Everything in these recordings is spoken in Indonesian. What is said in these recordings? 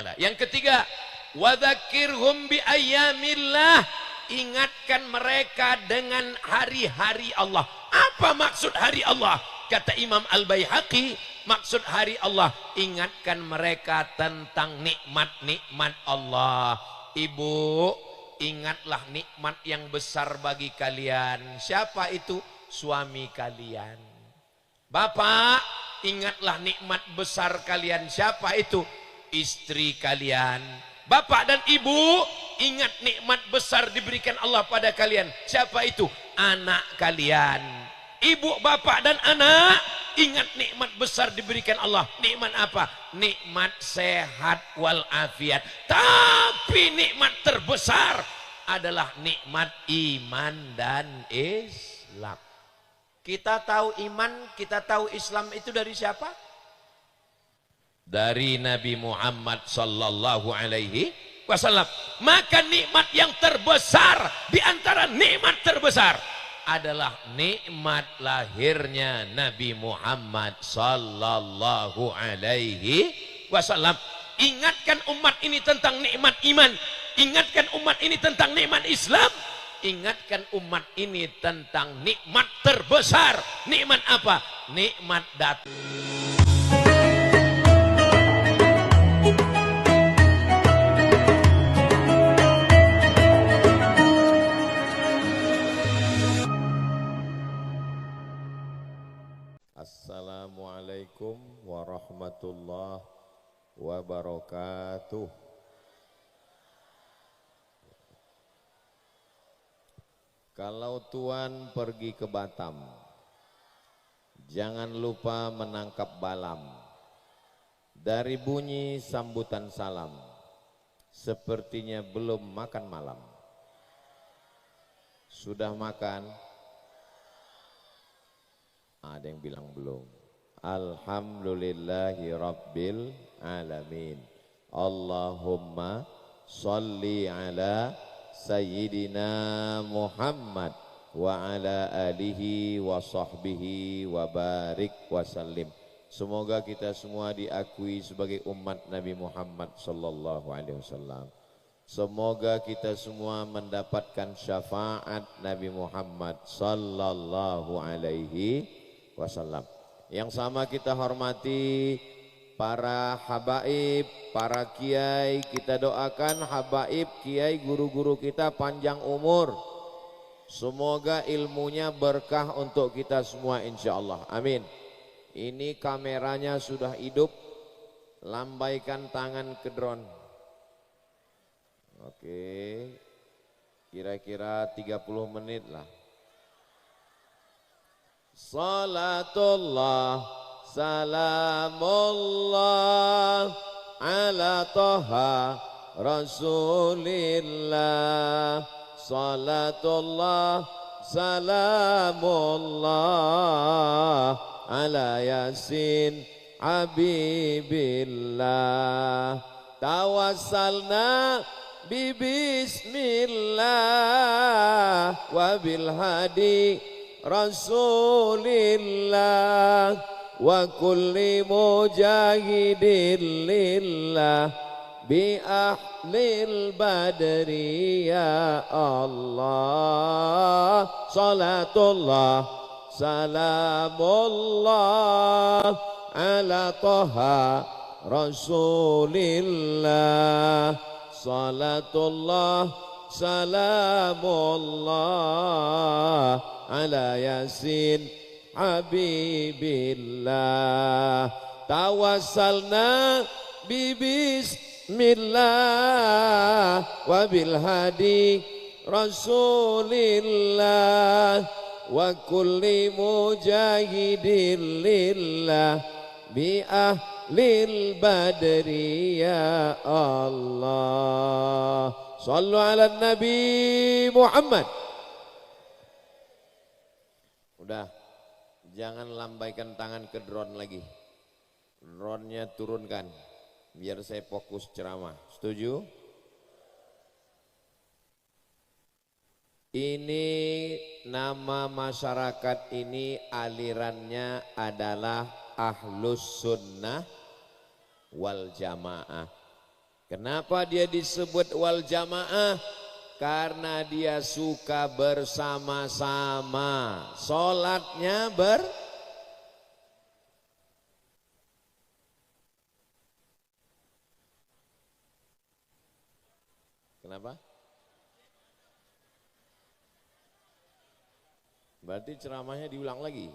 taala. Yang ketiga, wadzakirhum bi ayyamillah, ingatkan mereka dengan hari-hari Allah. Apa maksud hari Allah? Kata Imam Al-Baihaqi, maksud hari Allah, ingatkan mereka tentang nikmat-nikmat Allah. Ibu, ingatlah nikmat yang besar bagi kalian. Siapa itu? Suami kalian. Bapak, ingatlah nikmat besar kalian. Siapa itu? Istri kalian. Bapak dan ibu, ingat nikmat besar diberikan Allah pada kalian. Siapa itu? Anak kalian. Ibu, bapak dan anak, ingat nikmat besar diberikan Allah. Nikmat apa? Nikmat sehat walafiat. Tapi nikmat terbesar adalah nikmat iman dan Islam. Kita tahu iman, kita tahu Islam itu dari siapa? Dari Nabi Muhammad sallallahu alaihi wasallam. Maka nikmat yang terbesar di antara nikmat terbesar adalah nikmat lahirnya Nabi Muhammad sallallahu alaihi wasallam. Ingatkan umat ini tentang nikmat iman, ingatkan umat ini tentang nikmat Islam, ingatkan umat ini tentang nikmat terbesar. Nikmat apa? Nikmat datang. Assalamualaikum warahmatullahi wabarakatuh. Kalau tuan pergi ke Batam, jangan lupa menangkap balam. Dari bunyi sambutan salam, sepertinya belum makan malam. Sudah makan? Ada yang bilang belum. Alhamdulillahi rabbil alamin. Allahumma salli ala sayyidina Muhammad wa ala alihi wa sahbihi wa barik wa sallim. Semoga kita semua diakui sebagai umat Nabi Muhammad sallallahu alaihi wasallam. Semoga kita semua mendapatkan syafaat Nabi Muhammad sallallahu alaihi wasallam. Yang sama kita hormati para habaib, para kiai. Kita doakan habaib, kiai, guru-guru kita panjang umur. Semoga ilmunya berkah untuk kita semua insyaallah. Amin. Ini kameranya sudah hidup. Lambaikan tangan ke drone. Oke. Kira-kira 30 menit lah. Salatullah salamullah ala toha rasulillah. Salatullah salamullah ala yasin habibillah. Tawassalna bismillah wa bil hadi Rasulillah wa kulli mujahidin lillah bi ahlil badri ya Allah. Salatullah salamullah ala toha Rasulillah. Salatullah salamullah ala yasin habibillah. Tawassalna bismillah wa bil hadi rasulillah wa kulli mujahidin lillah bi ahlil badri ya Allah. Sallu ala Nabi Muhammad. Udah, jangan lambaikan tangan ke drone lagi. Drone-nya turunkan, biar saya fokus ceramah. Setuju? Ini nama masyarakat ini alirannya adalah Ahlus Sunnah wal Jamaah. Kenapa dia disebut wal jamaah? Karena dia suka bersama-sama. Sholatnya Kenapa? Berarti ceramahnya diulang lagi.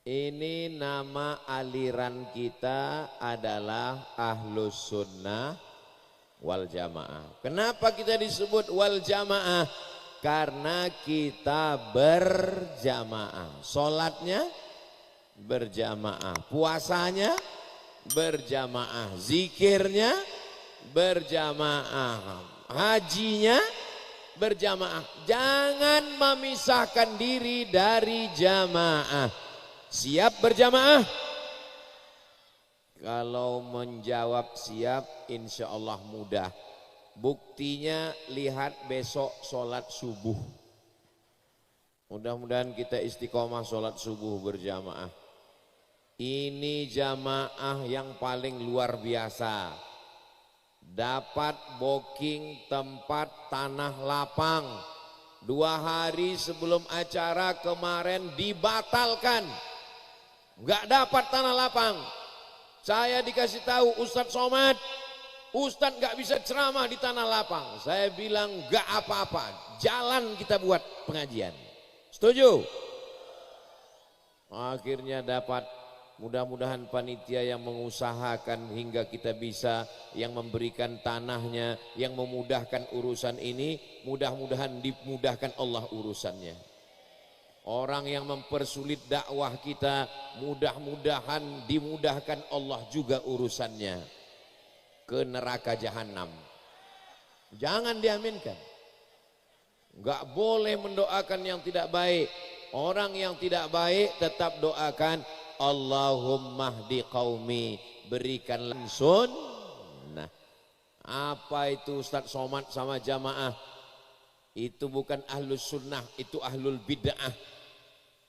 Ini nama aliran kita adalah Ahlus Sunnah wal Jamaah. Kenapa kita disebut wal Jamaah? Karena kita berjamaah. Sholatnya berjamaah, puasanya berjamaah, zikirnya berjamaah, hajinya berjamaah. Jangan memisahkan diri dari jamaah. Siap berjamaah? Kalau menjawab siap, insya Allah mudah. Buktinya lihat besok sholat subuh. Mudah-mudahan kita istiqomah sholat subuh berjamaah. Ini jamaah yang paling luar biasa. Dapat booking tempat tanah lapang 2 hari sebelum acara kemarin dibatalkan, nggak dapat tanah lapang. Saya dikasih tahu Ustadz Somad, Ustadz nggak bisa ceramah di tanah lapang. Saya bilang nggak apa-apa, jalan kita buat pengajian. Setuju? Akhirnya dapat. Mudah-mudahan panitia yang mengusahakan hingga kita bisa, yang memberikan tanahnya, yang memudahkan urusan ini, mudah-mudahan dimudahkan Allah urusannya. Orang yang mempersulit dakwah kita, mudah-mudahan dimudahkan Allah juga urusannya. Ke neraka jahanam. Jangan diaminkan. Enggak boleh mendoakan yang tidak baik. Orang yang tidak baik tetap doakan, Allahumma hdi qaumi, berikan langsung. Nah, apa itu Ustadz Somad sama jamaah? Itu bukan ahlus sunnah, itu ahlul bid'ah.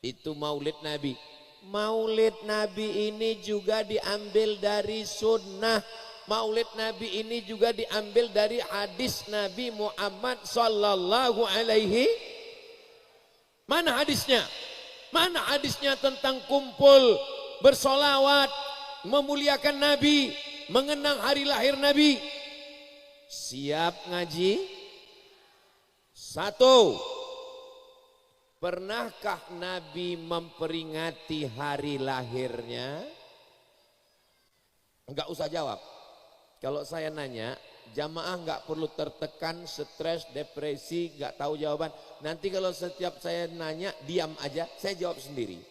Itu maulid Nabi. Maulid Nabi ini juga diambil dari sunnah. Maulid Nabi ini juga diambil dari hadis Nabi Muhammad sallallahu alaihi. Mana hadisnya? Mana hadisnya tentang kumpul, bersolawat, memuliakan Nabi, mengenang hari lahir Nabi? Siap ngaji? 1. Pernahkah Nabi memperingati hari lahirnya? Enggak usah jawab. Kalau saya nanya, jamaah enggak perlu tertekan, stres, depresi, enggak tahu jawaban. Nanti kalau setiap saya nanya, diam aja, saya jawab sendiri.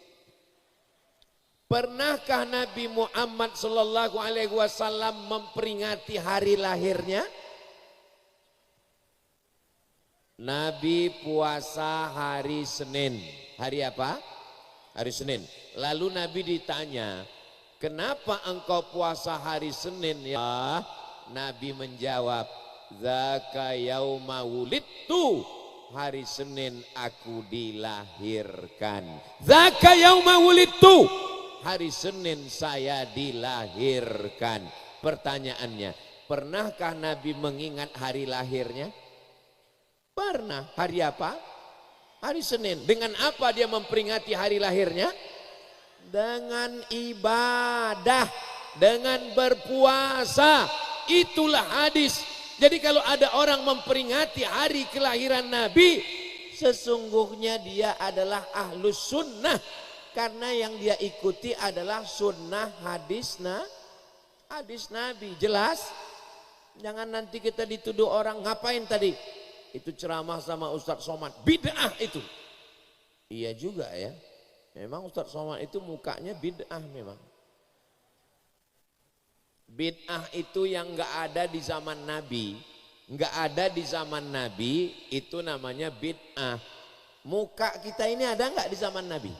Pernahkah Nabi Muhammad sallallahu alaihi wasallam memperingati hari lahirnya? Nabi puasa hari Senin. Hari apa? Hari Senin. Lalu Nabi ditanya, kenapa engkau puasa hari Senin ya? Nabi menjawab, zaka yauma wulidtu, hari Senin aku dilahirkan. Zaka yauma wulidtu, hari Senin saya dilahirkan. Pertanyaannya, pernahkah Nabi mengingat hari lahirnya? Pernah. Hari apa? Hari Senin. Dengan apa dia memperingati hari lahirnya? Dengan ibadah, dengan berpuasa. Itulah hadis. Jadi kalau ada orang memperingati hari kelahiran Nabi, sesungguhnya dia adalah ahlus sunnah. Karena yang dia ikuti adalah sunnah hadis Nabi. Jelas? Jangan nanti kita dituduh orang, ngapain tadi? Itu ceramah sama Ustadz Somad, bid'ah itu. Iya juga ya. Memang Ustadz Somad itu mukanya bid'ah memang. Bid'ah itu yang enggak ada di zaman Nabi. Enggak ada di zaman Nabi, itu namanya bid'ah. Muka kita ini ada enggak di zaman Nabi?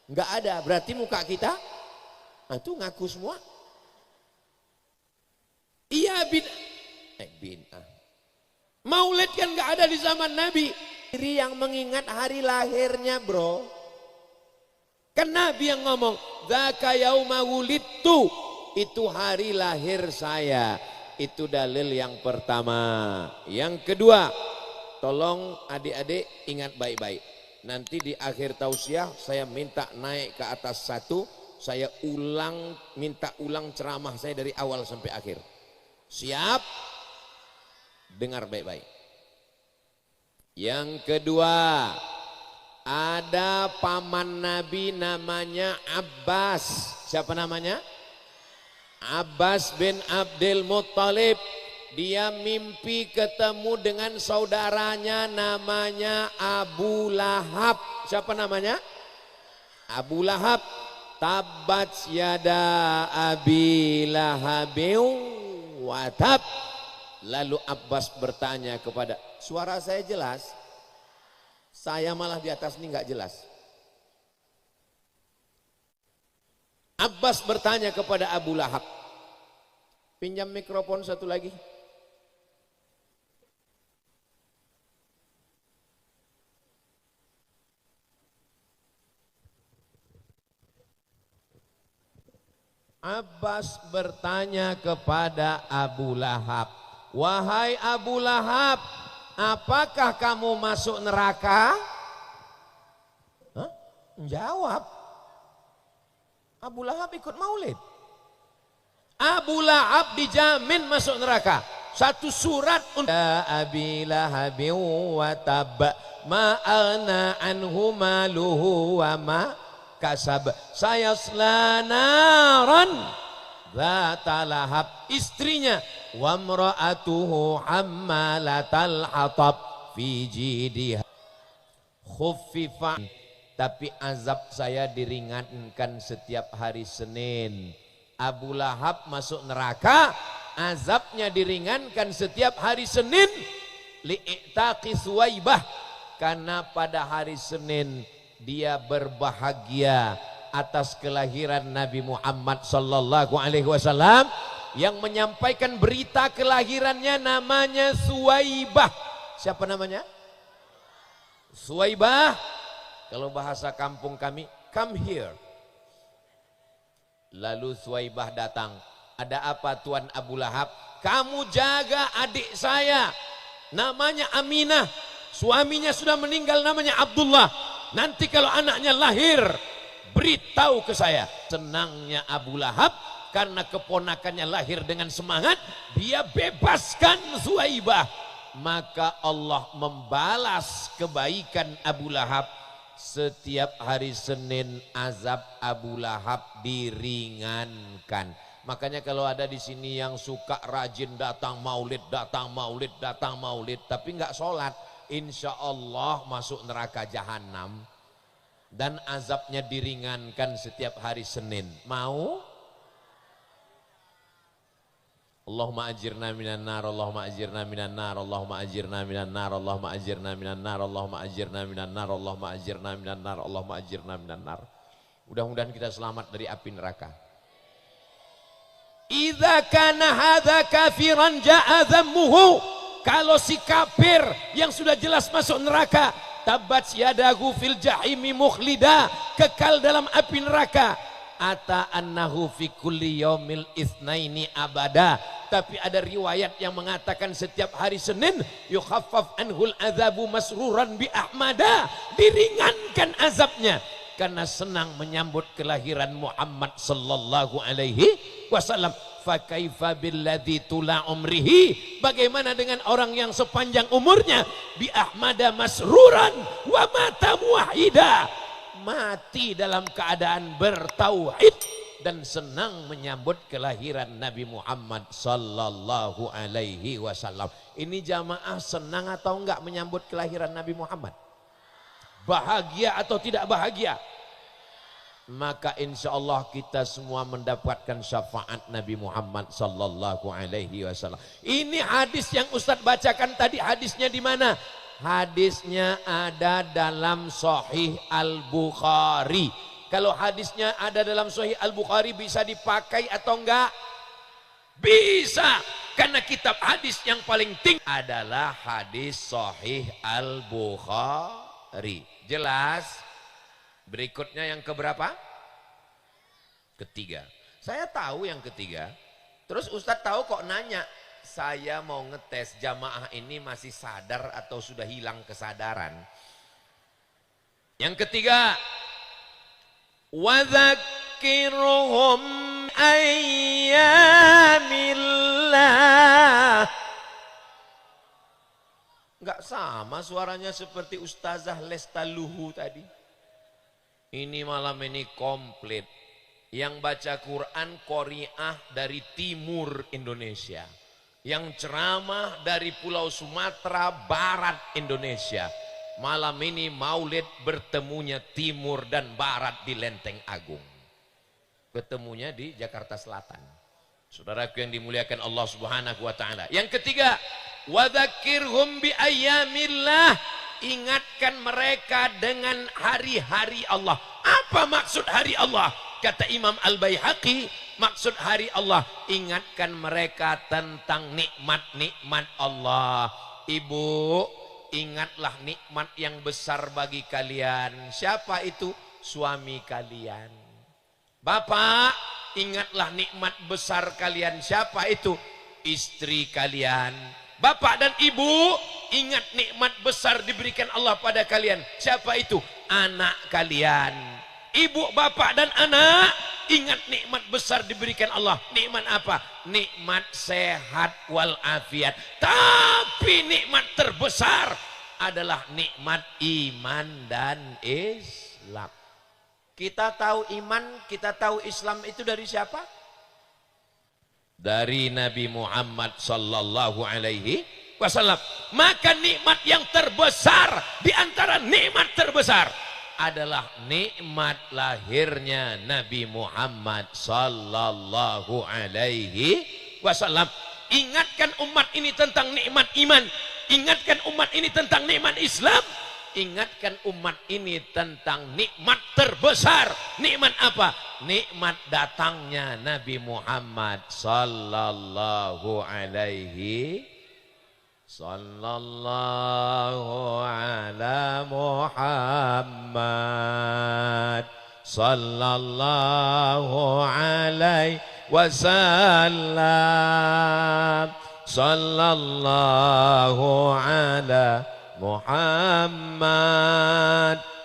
Enggak ada, berarti muka kita itu ngaku semua. Iya bid'ah. Bid'ah. Maulid kan enggak ada di zaman Nabi. Diri yang mengingat hari lahirnya, bro. Kan Nabi yang ngomong, dzaka yauma wulidtu, itu hari lahir saya. Itu dalil yang pertama. Yang kedua, tolong adik-adik ingat baik-baik. Nanti di akhir tausiah saya minta naik ke atas satu, saya minta ulang ceramah saya dari awal sampai akhir. Siap? Dengar baik-baik. Yang kedua, ada paman Nabi namanya Abbas. Siapa namanya? Abbas bin Abdul Muttalib. Dia mimpi ketemu dengan saudaranya namanya Abu Lahab. Siapa namanya? Abu Lahab. Tabbat yada Abi Lahabin wa tab. Lalu Abbas bertanya kepada, suara saya jelas? Saya malah di atas ini nggak jelas. Abbas bertanya kepada Abu Lahab. Pinjam mikrofon satu lagi. Abbas bertanya kepada Abu Lahab, wahai Abu Lahab, apakah kamu masuk neraka? Hah? Jawab. Abu Lahab ikut maulid. Abu Lahab dijamin masuk neraka. Satu surat untuk Abi Lahabin wa tab ma aghna anhu maluhu wa ma kasab sayasla naran dzata lahab. Istrinya wa imra'atuhu hammalatal hatab fi jidiha khuffifa. Tapi azab saya diringankan setiap hari Senin. Abu Lahab masuk neraka, azabnya diringankan setiap hari Senin. Li'taqi Suwaibah, karena pada hari Senin dia berbahagia atas kelahiran Nabi Muhammad sallallahu alaihi wasallam. Yang menyampaikan berita kelahirannya namanya Suwaibah. Siapa namanya? Suwaibah. Kalau bahasa kampung kami, come here. Lalu Suwaibah datang. Ada apa Tuan Abu Lahab? Kamu jaga adik saya, namanya Aminah. Suaminya sudah meninggal, namanya Abdullah. Nanti kalau anaknya lahir, beritahu ke saya. Senangnya Abu Lahab karena keponakannya lahir dengan semangat, dia bebaskan Suwaibah. Maka Allah membalas kebaikan Abu Lahab. Setiap hari Senin azab Abu Lahab diringankan. Makanya kalau ada di sini yang suka rajin datang maulid, tapi nggak sholat, insya Allah masuk neraka jahanam dan azabnya diringankan setiap hari Senin. Mau? Allahumma ajirna minan nar, Allahumma ajirna minan nar, Allahumma ajirna minan nar, Allahumma ajirna minan nar, Allahumma ajirna minan nar, Allahumma ajirna minan nar, Allahumma ajirna minan nar. Mudah-mudahan kita selamat dari api neraka. Idza kana hadza kafiran jaa dhammuhu. Kalau si kafir yang sudah jelas masuk neraka, tabat yadahu fil jahimi mukhlida, kekal dalam api neraka. Ata annahu fi kulli yaumil itsnaini abada. Tapi ada riwayat yang mengatakan setiap hari Senin yukhaffaf anhul azabu masruran bi ahmada, diringankan azabnya karena senang menyambut kelahiran Muhammad sallallahu alaihi wasallam. Fa kaifa billadzi tula umrihi, bagaimana dengan orang yang sepanjang umurnya bi ahmada masruran wa mata muwahhida, mati dalam keadaan bertauhid dan senang menyambut kelahiran Nabi Muhammad sallallahu alaihi wasallam. Ini jamaah senang atau enggak menyambut kelahiran Nabi Muhammad? Bahagia atau tidak bahagia? Maka insya Allah kita semua mendapatkan syafaat Nabi Muhammad sallallahu alaihi wasallam. Ini hadis yang Ustadz bacakan tadi, hadisnya di mana? Hadisnya ada dalam Sahih Al-Bukhari. Kalau hadisnya ada dalam Sahih Al-Bukhari bisa dipakai atau enggak? Bisa, karena kitab hadis yang paling tinggi adalah hadis Sahih Al-Bukhari. Jelas? Berikutnya yang keberapa? Ketiga. Saya tahu yang ketiga. Terus Ustadz tahu kok nanya. Saya mau ngetes jamaah ini masih sadar atau sudah hilang kesadaran. Yang ketiga, wadzakirhum ayyamillah. Enggak sama suaranya seperti Ustazah Lestaluhu tadi. Ini malam ini komplit. Yang baca Quran Qori'ah dari timur Indonesia. Yang ceramah dari Pulau Sumatera Barat Indonesia. Malam ini maulid bertemunya timur dan barat di Lenteng Agung. Ketemunya di Jakarta Selatan. Saudaraku yang dimuliakan Allah Subhanahu wa taala. Yang ketiga, wadzakirhum bi ayyamillah. Ingatkan mereka dengan hari-hari Allah. Apa maksud hari Allah? Kata Imam Al-Baihaqi, maksud hari Allah, ingatkan mereka tentang nikmat-nikmat Allah. Ibu, ingatlah nikmat yang besar bagi kalian. Siapa itu? Suami kalian. Bapak, ingatlah nikmat besar kalian. Siapa itu? Istri kalian. Bapak dan ibu, ingat nikmat besar diberikan Allah pada kalian. Siapa itu? Anak kalian. Ibu, bapak dan anak, ingat nikmat besar diberikan Allah. Nikmat apa? Nikmat sehat walafiat. Tapi nikmat terbesar adalah nikmat iman dan Islam. Kita tahu iman, kita tahu Islam itu dari siapa? Dari Nabi Muhammad sallallahu alaihi wasallam. Maka nikmat yang terbesar di antara nikmat terbesar adalah nikmat lahirnya Nabi Muhammad sallallahu alaihi wasallam. Ingatkan umat ini tentang nikmat iman, ingatkan umat ini tentang nikmat Islam, ingatkan umat ini tentang nikmat terbesar. Nikmat apa? Nikmat datangnya Nabi Muhammad sallallahu alaihi sallallahu ala Muhammad sallallahu alaihi wasallam sallallahu ala Muhammad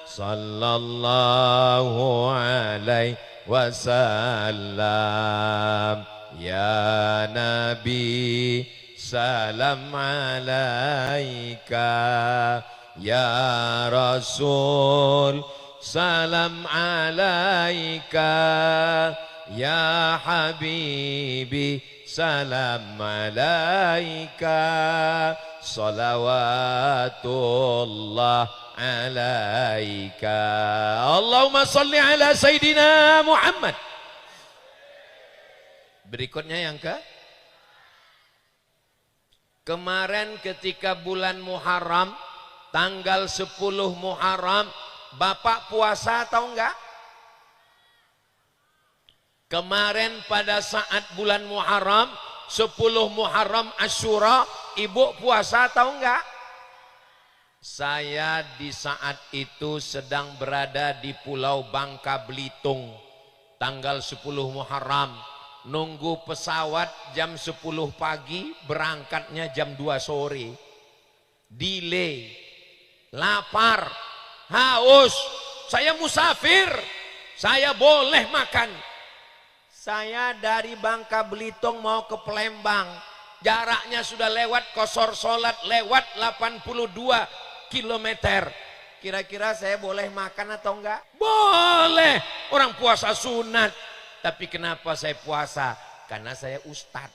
sallallahu alaihi wasallam. Ya Nabi, salam alaika. Ya Rasul, salam alaika. Ya Habibi, salam alaika. Salawatullah alaika. Allahumma salli ala Sayyidina Muhammad. Berikutnya yang kemarin ketika bulan Muharram, tanggal 10 Muharram, Bapak puasa atau enggak? Kemarin pada saat bulan Muharram, 10 Muharram Asyura, Ibu puasa atau enggak? Saya di saat itu sedang berada di Pulau Bangka Belitung, tanggal 10 Muharram. Nunggu pesawat jam 10 pagi, berangkatnya jam 2 sore. Delay, lapar, haus, saya musafir, saya boleh makan. Saya dari Bangka Belitung mau ke Palembang, jaraknya sudah lewat Qashor Sholat, lewat 82 kilometer. Kira-kira saya boleh makan atau enggak? Boleh, orang puasa sunat. Tapi kenapa saya puasa? Karena saya ustadz.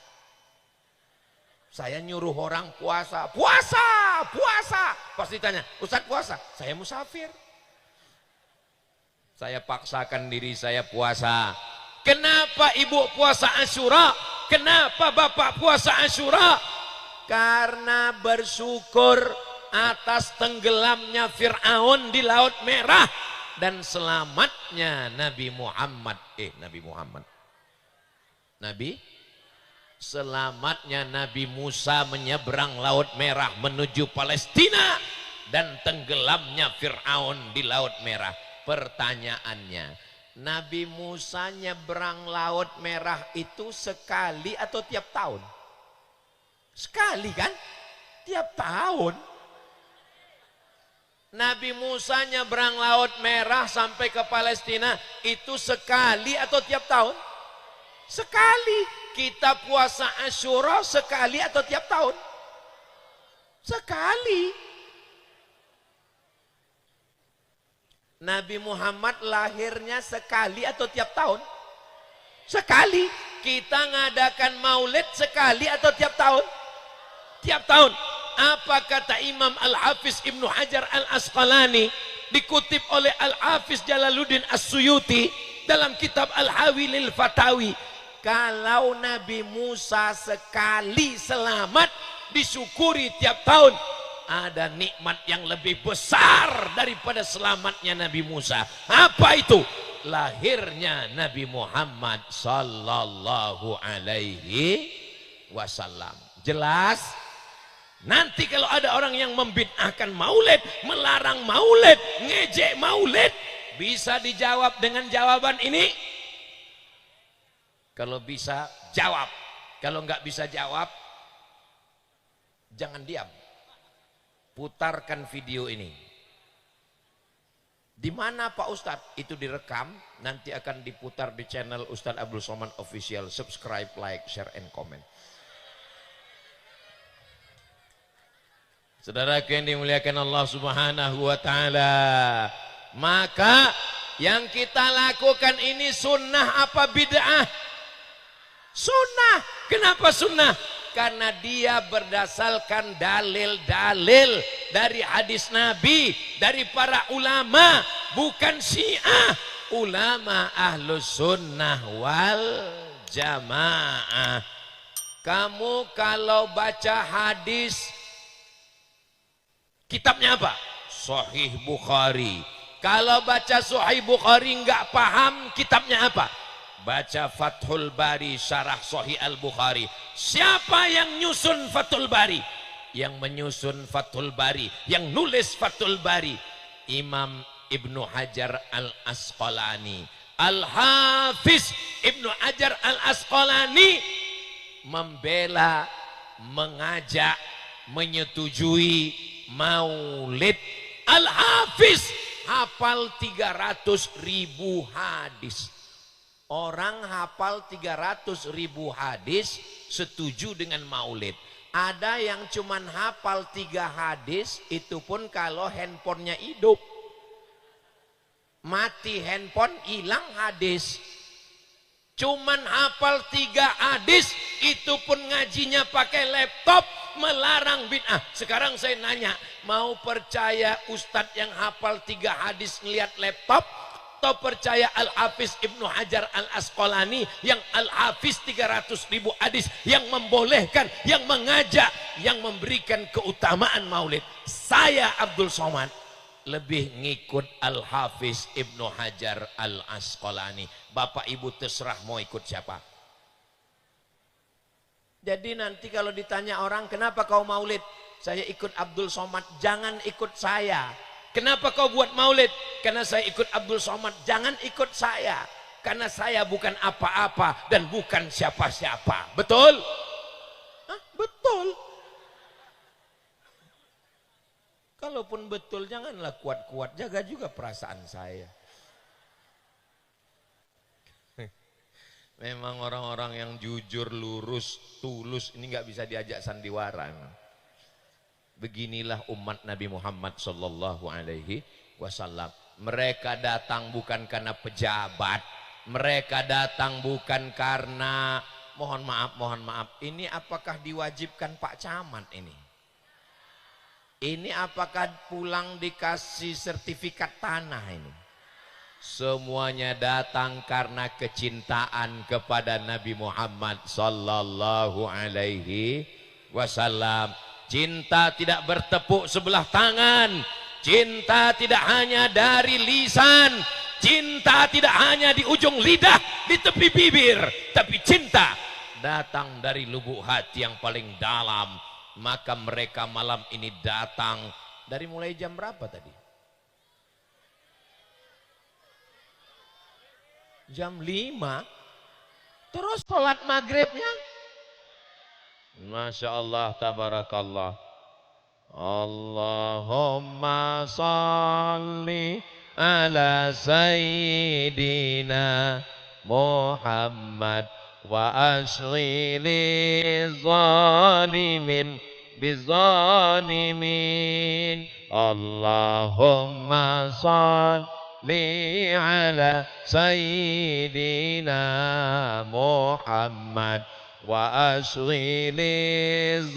Saya nyuruh orang puasa, puasa, puasa. Pasti tanya, Ustadz puasa? Saya musafir. Saya paksakan diri saya puasa. Kenapa ibu puasa Asyura? Kenapa bapak puasa Asyura? Karena bersyukur atas tenggelamnya Fir'aun di Laut Merah dan selamatnya Nabi Muhammad. Selamatnya Nabi Musa menyeberang Laut Merah menuju Palestina dan tenggelamnya Fir'aun di Laut Merah. Pertanyaannya, Nabi Musa nyebrang Laut Merah itu sekali atau tiap tahun? Sekali kan? Tiap tahun. Nabi Musa nyebrang Laut Merah sampai ke Palestina itu sekali atau tiap tahun? Sekali. Kita puasa Asyura sekali atau tiap tahun? Sekali. Nabi Muhammad lahirnya sekali atau tiap tahun? Sekali. Kita ngadakan maulid sekali atau tiap tahun? Tiap tahun. Apa kata Imam Al-Hafiz Ibnu Hajar Al-Asqalani, dikutip oleh Al-Hafiz Jalaluddin As-Suyuti dalam kitab Al-Hawi lil Fatawi, kalau Nabi Musa sekali selamat disyukuri tiap tahun, ada nikmat yang lebih besar daripada selamatnya Nabi Musa. Apa itu? Lahirnya Nabi Muhammad sallallahu alaihi wasallam. Jelas? Nanti kalau ada orang yang membid'ahkan maulid, melarang maulid, ngejek maulid, bisa dijawab dengan jawaban ini? Kalau bisa jawab, kalau nggak bisa jawab, jangan diam. Putarkan video ini. Di mana Pak Ustadz? Itu direkam, nanti akan diputar di channel Ustadz Abdul Somad Official. Subscribe, like, share, and comment. Saudaraku yang dimuliakan Allah Subhanahu wa Ta'ala, maka yang kita lakukan ini sunnah apa bid'ah? Sunnah. Kenapa sunnah? Karena dia berdasarkan dalil-dalil dari hadis Nabi, dari para ulama, bukan Syiah. Ulama Ahlus Sunnah wal Jamaah. Kamu kalau baca hadis, kitabnya apa? Sahih Bukhari. Kalau baca Sahih Bukhari nggak paham, kitabnya apa? Baca Fathul Bari, syarah Sahih Al-Bukhari. Siapa yang nyusun Fathul Bari? Yang menyusun Fathul Bari, yang nulis Fathul Bari, Imam Ibnu Hajar Al-Asqalani. Al-Hafiz Ibnu Hajar Al-Asqalani membela, mengajak, menyetujui maulid. Al-Hafiz hafal 300.000 hadis. Orang hafal 300.000 hadis setuju dengan maulid. Ada yang cuman hafal 3 hadis, itu pun kalau handphonenya hidup. Mati handphone, hilang hadis. Cuman hafal 3 hadis, itu pun ngajinya pakai laptop, melarang bid'ah. Sekarang saya nanya, mau percaya ustadz yang hafal 3 hadis ngeliat laptop, atau percaya Al-Hafiz Ibnu Hajar Al-Asqalani yang Al-Hafiz 300.000 hadis, yang membolehkan, yang mengajak, yang memberikan keutamaan maulid? Saya Abdul Somad lebih ngikut Al-Hafiz Ibnu Hajar Al-Asqalani. Bapak ibu terserah mau ikut siapa. Jadi nanti kalau ditanya orang, kenapa kau maulid? Saya ikut Abdul Somad. Jangan ikut saya. Kenapa kau buat maulid? Karena saya ikut Abdul Somad. Jangan ikut saya. Karena saya bukan apa-apa dan bukan siapa-siapa. Betul? Hah? Betul. Kalaupun betul, janganlah kuat-kuat. Jaga juga perasaan saya. Memang orang-orang yang jujur, lurus, tulus, ini nggak bisa diajak sandiwara. Beginilah umat Nabi Muhammad sallallahu alaihi wasallam. Mereka datang bukan karena pejabat, mereka datang bukan karena mohon maaf. Ini apakah diwajibkan Pak Camat ini? Ini apakah pulang dikasih sertifikat tanah ini? Semuanya datang karena kecintaan kepada Nabi Muhammad sallallahu alaihi wasallam. Cinta tidak bertepuk sebelah tangan. Cinta tidak hanya dari lisan. Cinta tidak hanya di ujung lidah, di tepi bibir. Tapi cinta datang dari lubuk hati yang paling dalam. Maka mereka malam ini datang. Dari mulai jam berapa tadi? Jam 5. Terus sholat maghribnya. Masya Allah, tabarakallah. Allahumma salli ala sayyidina Muhammad wa asli li zalimin bizalimin. Allahumma salli ala sayyidina Muhammad wa asli li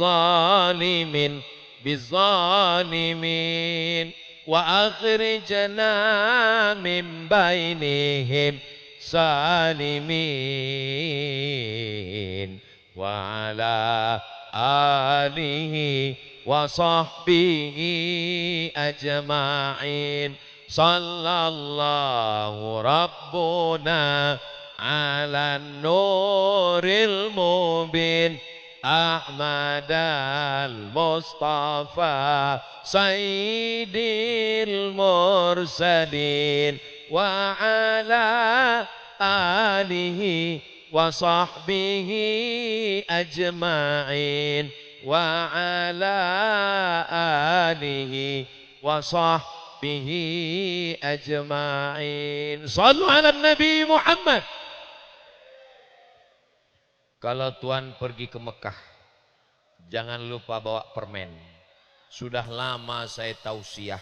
zalimin bizalimin wa akhrijna min bainihim salimin wa ala alihi wa sahbihi ajma'in. Sallallahu rabbuna ala nuril mubin Ahmad al-Mustafa Sayyidil Mursalin wa ala alihi wa sahbihi ajma'in wa ala alihi wa sahbihi ajma'in. Sallu ala Nabi Muhammad. Kalau Tuan pergi ke Mekah, jangan lupa bawa permen. Sudah lama saya tausiah,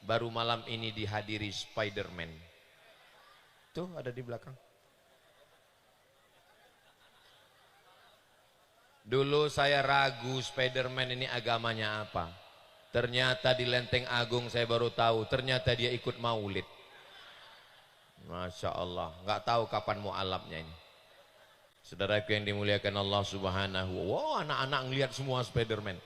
baru malam ini dihadiri Spiderman. Tuh ada di belakang. Dulu saya ragu Spiderman ini agamanya apa. Ternyata di Lenteng Agung saya baru tahu, ternyata dia ikut maulid. Masya Allah, nggak tahu kapan mualafnya ini. Saudaraku yang dimuliakan Allah Subhanahu. Wow, anak-anak ngelihat semua Spiderman.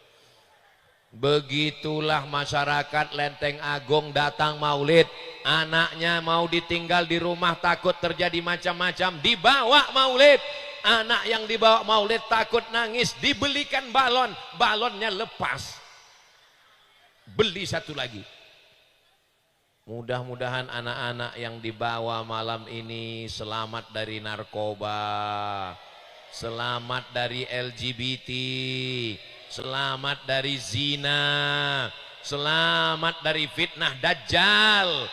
Begitulah masyarakat Lenteng Agung datang maulid. Anaknya mau ditinggal di rumah takut terjadi macam-macam, dibawa maulid. Anak yang dibawa maulid takut nangis, dibelikan balon, balonnya lepas. Beli satu lagi. Mudah-mudahan anak-anak yang dibawa malam ini selamat dari narkoba, selamat dari LGBT, selamat dari zina, selamat dari fitnah dajjal.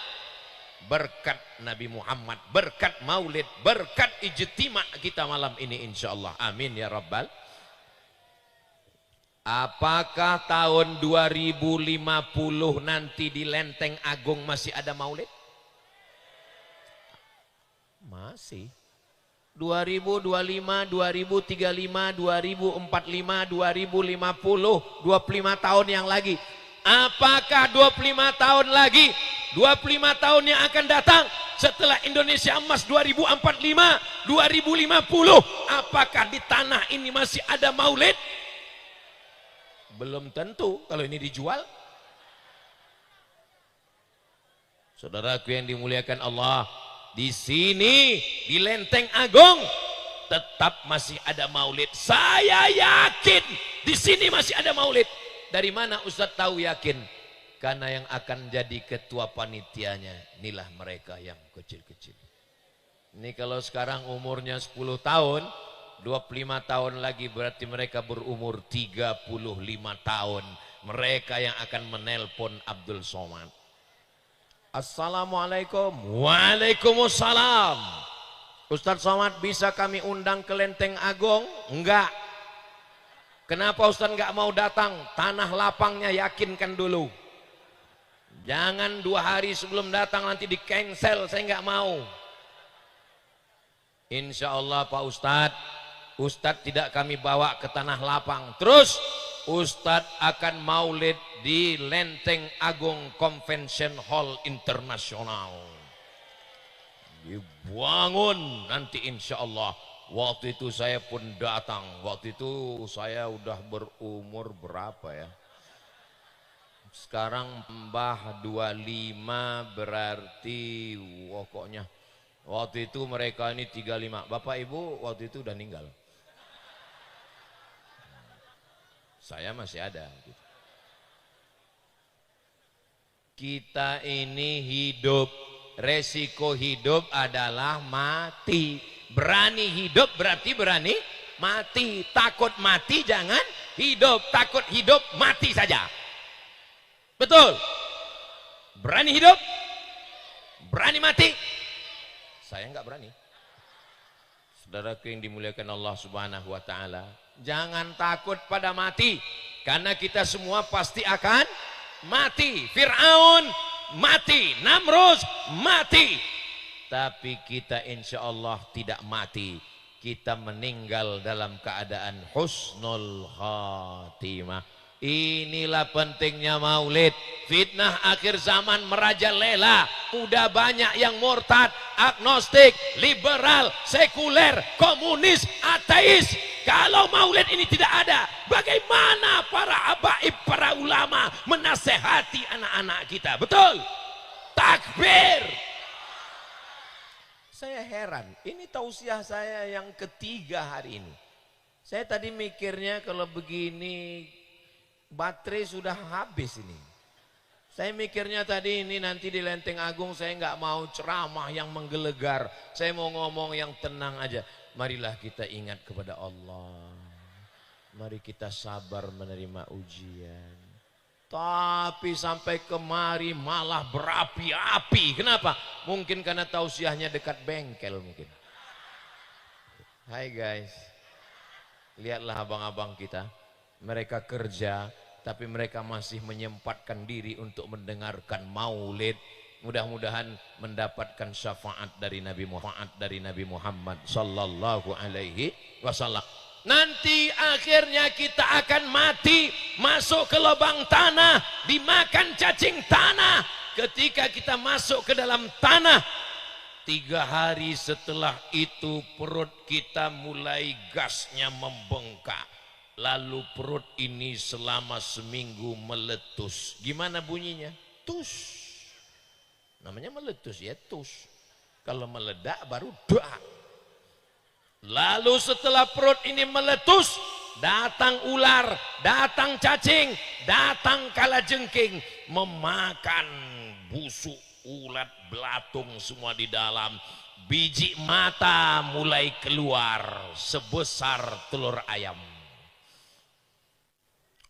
Berkat Nabi Muhammad, berkat maulid, berkat ijtima' kita malam ini insyaallah. Amin ya rabbal. Apakah tahun 2050 nanti di Lenteng Agung masih ada maulid? Masih. 2025, 2035, 2045, 2050, 25 tahun yang lagi. Apakah 25 tahun lagi, 25 tahun yang akan datang setelah Indonesia Emas 2045, 2050, apakah di tanah ini masih ada maulid? Belum tentu kalau ini dijual. Saudaraku yang dimuliakan Allah, di sini di Lenteng Agung tetap masih ada maulid. Saya yakin di sini masih ada maulid. Dari mana Ustadz tahu yakin? Karena yang akan jadi ketua panitianya inilah mereka yang kecil-kecil. Ini kalau sekarang umurnya 10 tahun, 25 tahun lagi berarti mereka berumur 35 tahun. Mereka yang akan menelpon Abdul Somad. Assalamualaikum. Waalaikumsalam. Ustadz Somad bisa kami undang ke Lenteng Agung? Enggak. Kenapa Ustadz enggak mau datang? Tanah lapangnya yakinkan dulu. Jangan 2 hari sebelum datang nanti di cancel, saya enggak mau. Insya Allah Pak Ustadz, Ustadz tidak kami bawa ke tanah lapang. Terus Ustadz akan maulid di Lenteng Agung Convention Hall Internasional. Dibangun nanti insya Allah. Waktu itu saya pun datang. Waktu itu saya udah berumur berapa ya? Sekarang tambah 25 berarti pokoknya. Waktu itu mereka ini 35. Bapak Ibu waktu itu udah meninggal. Saya masih ada. Kita ini hidup Resiko hidup adalah mati. Berani hidup berarti berani mati. Takut mati jangan hidup. Takut hidup mati saja. Betul? Berani hidup, berani mati. Saya enggak berani. Saudaraku yang dimuliakan Allah Subhanahu wa taala, jangan takut pada mati, karena kita semua pasti akan mati. Fir'aun mati, Namrud mati, tapi kita insya Allah tidak mati. Kita meninggal dalam keadaan husnul khatimah. Inilah pentingnya maulid. Fitnah akhir zaman merajalela. Udah banyak yang murtad, agnostik, liberal, sekuler, komunis, ateis. Kalau maulid ini tidak ada, bagaimana para habaib, para ulama menasehati anak-anak kita? Betul? Takbir. Saya heran, ini tausiah saya yang ketiga hari ini. Saya tadi mikirnya kalau begini baterai sudah habis ini. Saya mikirnya tadi ini nanti di Lenteng Agung saya nggak mau ceramah yang menggelegar. Saya mau ngomong yang tenang aja. Marilah kita ingat kepada Allah. Mari kita sabar menerima ujian. Tapi sampai kemari malah berapi-api. Kenapa? Mungkin karena tausiahnya dekat bengkel mungkin. Hai guys. Lihatlah abang-abang kita. Mereka kerja, tapi mereka masih menyempatkan diri untuk mendengarkan maulid. Mudah-mudahan mendapatkan syafaat dari Nabi Muhammad sallallahu alaihi wasallam. Nanti akhirnya kita akan mati, masuk ke lubang tanah, dimakan cacing tanah. Ketika kita masuk ke dalam tanah, 3 hari setelah itu perut kita mulai gasnya membengkak. Lalu perut ini selama seminggu meletus. Gimana bunyinya? Tus. Namanya meletus ya, tus. Kalau meledak baru dak. Lalu setelah perut ini meletus, datang ular, datang cacing, datang kalajengking, memakan busuk, ulat, belatung semua di dalam. Biji mata mulai keluar sebesar telur ayam.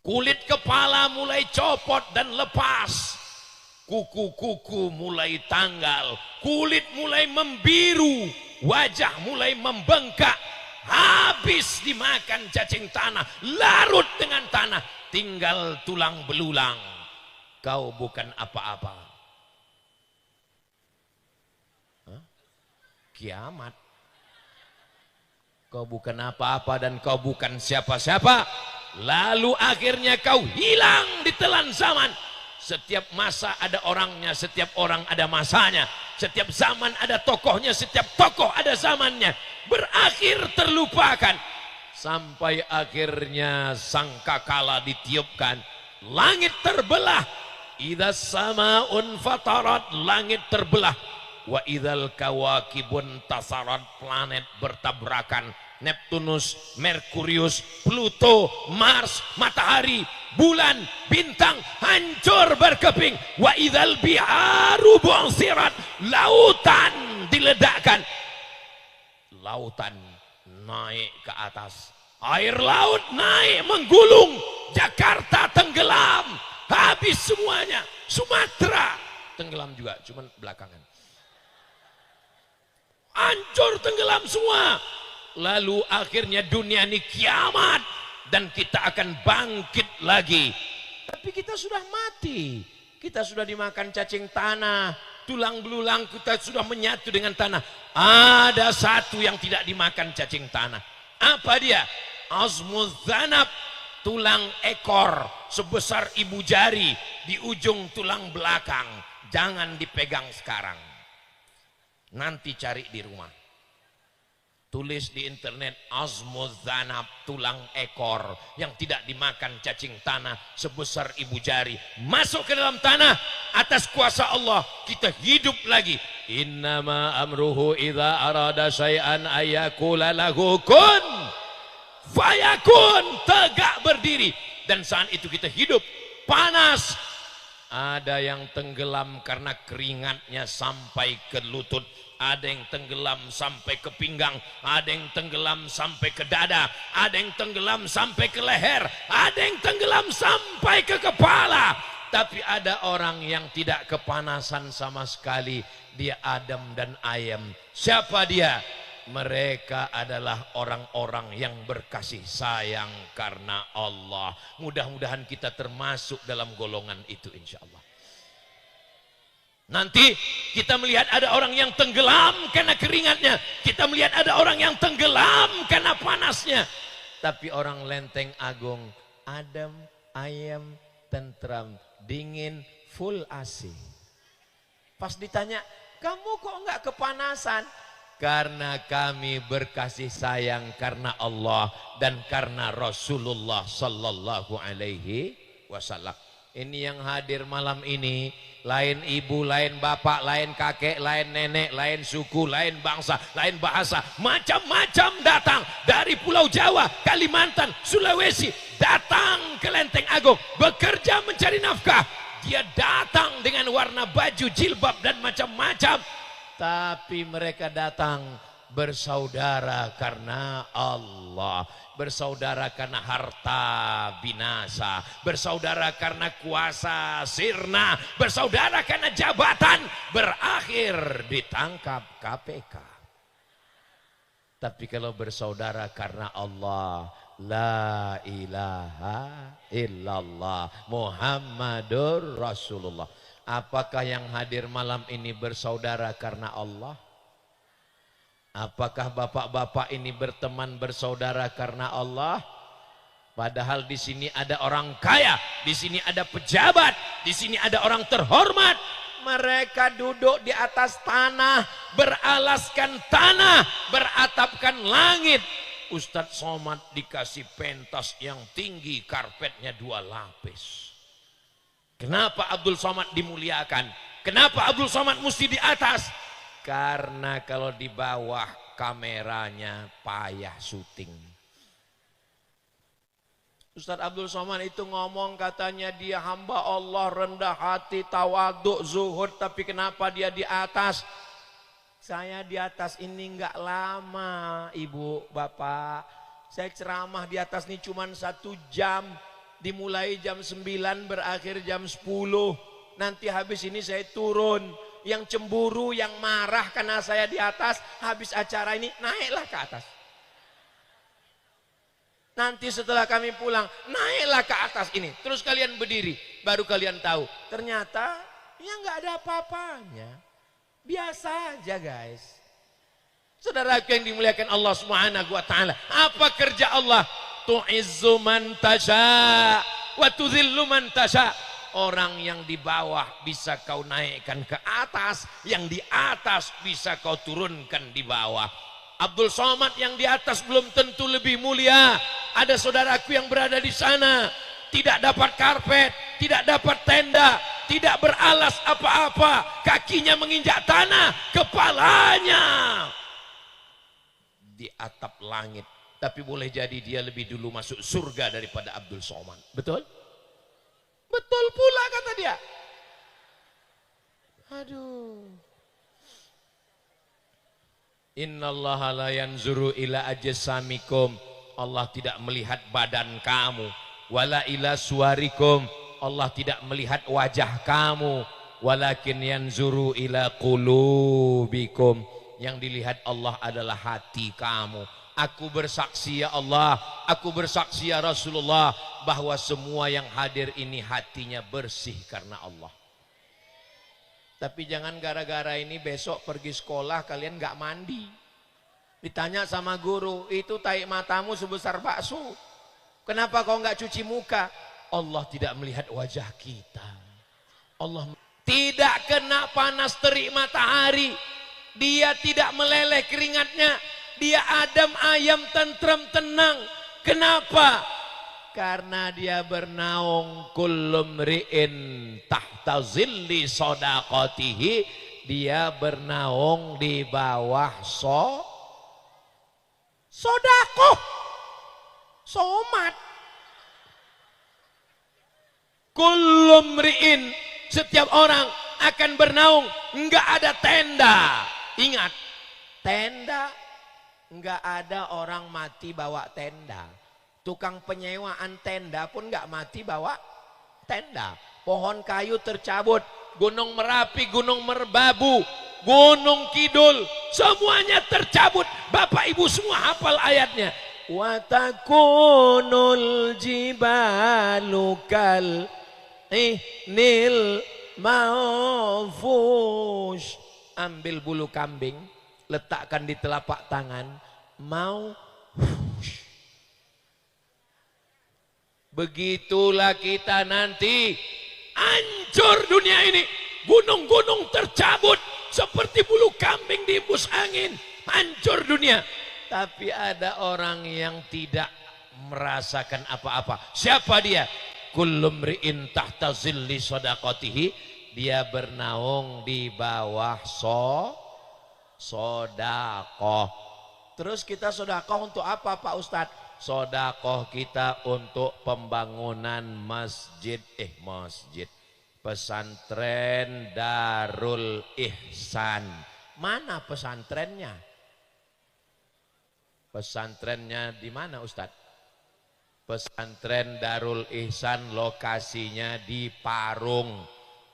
Kulit kepala mulai copot dan lepas. Kuku-kuku mulai tanggal. Kulit mulai membiru. Wajah mulai membengkak. Habis dimakan cacing tanah. Larut dengan tanah. Tinggal tulang belulang. Kau bukan apa-apa. Kiamat. Kau bukan apa-apa dan kau bukan siapa-siapa. Lalu akhirnya kau hilang ditelan zaman. Setiap masa ada orangnya, setiap orang ada masanya. Setiap zaman ada tokohnya, setiap tokoh ada zamannya. Berakhir terlupakan. Sampai akhirnya sangkakala ditiupkan. Langit terbelah. Idza samaun fatarat, langit terbelah. Wa idzal kawakibun tasarat, planet bertabrakan. Neptunus, Merkurius, Pluto, Mars, matahari, bulan, bintang hancur berkeping. Wa idzal biharu bu'sirat, lautan diledakkan. Lautan naik ke atas. Air laut naik menggulung. Jakarta tenggelam. Habis semuanya. Sumatera tenggelam juga, cuman belakangan. Hancur tenggelam semua. Lalu akhirnya dunia ini kiamat dan kita akan bangkit lagi. Tapi kita sudah mati. Kita sudah dimakan cacing tanah. Tulang belulang kita sudah menyatu dengan tanah. Ada satu yang tidak dimakan cacing tanah. Apa dia? Azmuz zanab, tulang ekor sebesar ibu jari di ujung tulang belakang. Jangan dipegang sekarang. Nanti cari di rumah. Tulis di internet, azmuz zanab, tulang ekor yang tidak dimakan cacing tanah sebesar ibu jari. Masuk ke dalam tanah, atas kuasa Allah kita hidup lagi. Innama amruhu idza arada syai'an ayakula lahu kun fayakun. Tegak berdiri. Dan saat itu kita hidup. Panas. Ada yang tenggelam karena keringatnya sampai ke lutut, ada yang tenggelam sampai ke pinggang, ada yang tenggelam sampai ke dada, ada yang tenggelam sampai ke leher, ada yang tenggelam sampai ke kepala. Tapi ada orang yang tidak kepanasan sama sekali, dia adem dan ayem. Siapa dia? Mereka adalah orang-orang yang berkasih sayang karena Allah. Mudah-mudahan kita termasuk dalam golongan itu, insya Allah. Nanti kita melihat ada orang yang tenggelam karena keringatnya, kita melihat ada orang yang tenggelam karena panasnya. Tapi orang Lenteng Agung adem, ayem, tentram, dingin, full AC. Pas ditanya, kamu kok enggak kepanasan? Karena kami berkasih sayang karena Allah dan karena Rasulullah sallallahu alaihi wasallam. Ini yang hadir malam ini, lain ibu, lain bapak, lain kakek, lain nenek, lain suku, lain bangsa, lain bahasa, macam-macam datang dari Pulau Jawa, Kalimantan, Sulawesi, datang ke Lenteng Agung, bekerja mencari nafkah. Dia datang dengan warna baju, jilbab dan macam-macam. Tapi mereka datang bersaudara karena Allah, bersaudara karena harta binasa, bersaudara karena kuasa sirna, bersaudara karena jabatan, berakhir ditangkap KPK. Tapi kalau bersaudara karena Allah, la ilaha illallah Muhammadur Rasulullah. Apakah yang hadir malam ini bersaudara karena Allah? Apakah bapak-bapak ini berteman bersaudara karena Allah? Padahal di sini ada orang kaya, di sini ada pejabat, di sini ada orang terhormat. Mereka duduk di atas tanah, beralaskan tanah, beratapkan langit. Ustadz Somad dikasih pentas yang tinggi, karpetnya 2 lapis. Kenapa Abdul Somad dimuliakan? Kenapa Abdul Somad mesti di atas? Karena kalau di bawah kameranya payah syuting. Ustadz Abdul Somad itu ngomong, katanya dia hamba Allah, rendah hati, tawaduk, zuhud. Tapi kenapa dia di atas? Saya di atas ini enggak lama, ibu, bapak. Saya ceramah di atas ini cuma 1 jam. Dimulai jam 9, berakhir jam 10. Nanti habis ini saya turun. Yang cemburu, yang marah karena saya di atas, habis acara ini naiklah ke atas. Nanti setelah kami pulang, naiklah ke atas ini. Terus kalian berdiri, baru kalian tahu. Ternyata ya nggak ada apa-apanya. Biasa aja guys. Saudaraku yang dimuliakan Allah Subhanahu wa taala, apa kerja Allah? Tu'izzu man tasha wa tudhillu man tasha. Orang yang di bawah bisa kau naikkan ke atas, yang di atas bisa kau turunkan di bawah. Abdul Somad yang di atas belum tentu lebih mulia. Ada saudaraku yang berada di sana, tidak dapat karpet, tidak dapat tenda, tidak beralas apa-apa, kakinya menginjak tanah, kepalanya di atap langit. Tapi boleh jadi dia lebih dulu masuk surga daripada Abdul Somad. Betul? Betul pula kata dia. Aduh. Innallaha la yanzuru ila ajsamikum. Allah tidak melihat badan kamu. Wala ila suwarikum. Allah tidak melihat wajah kamu. Walakin yanzuru ila qulubikum. Yang dilihat Allah adalah hati kamu. Aku bersaksi ya Allah, aku bersaksi ya Rasulullah, bahwa semua yang hadir ini hatinya bersih karena Allah. Tapi jangan gara-gara ini besok pergi sekolah kalian gak mandi. Ditanya sama guru, itu tai matamu sebesar bakso, kenapa kau gak cuci muka? Allah tidak melihat wajah kita. Allah tidak kena panas terik matahari, dia tidak meleleh keringatnya, dia adem ayam, tentram, tenang. Kenapa? Karena dia bernaung kullum ri'in tahta zilli sodaqatihi. Dia bernaung di bawah sodakoh, somat. Kullum ri'in, setiap orang akan bernaung, nggak ada tenda. Ingat, tenda nggak ada orang mati bawa tenda. Tukang penyewaan tenda pun nggak mati bawa tenda. Pohon kayu tercabut, Gunung Merapi, Gunung Merbabu, Gunung Kidul, semuanya tercabut. Bapak Ibu semua hafal ayatnya. Wa takunul jibalu kal ihnil maufush. Ambil bulu kambing, letakkan di telapak tangan, mau. Begitulah kita nanti, hancur dunia ini, gunung-gunung tercabut seperti bulu kambing diembus angin, hancur dunia. Tapi ada orang yang tidak merasakan apa-apa. Siapa dia? Kullu mri'in tahta zilli shadaqatihi, dia bernaung di bawah sodakoh. Terus kita sodakoh untuk apa Pak Ustadz? Sodakoh kita untuk pembangunan masjid, pesantren Darul Ihsan. Mana pesantrennya? Pesantrennya di mana Ustadz? Pesantren Darul Ihsan lokasinya di Parung.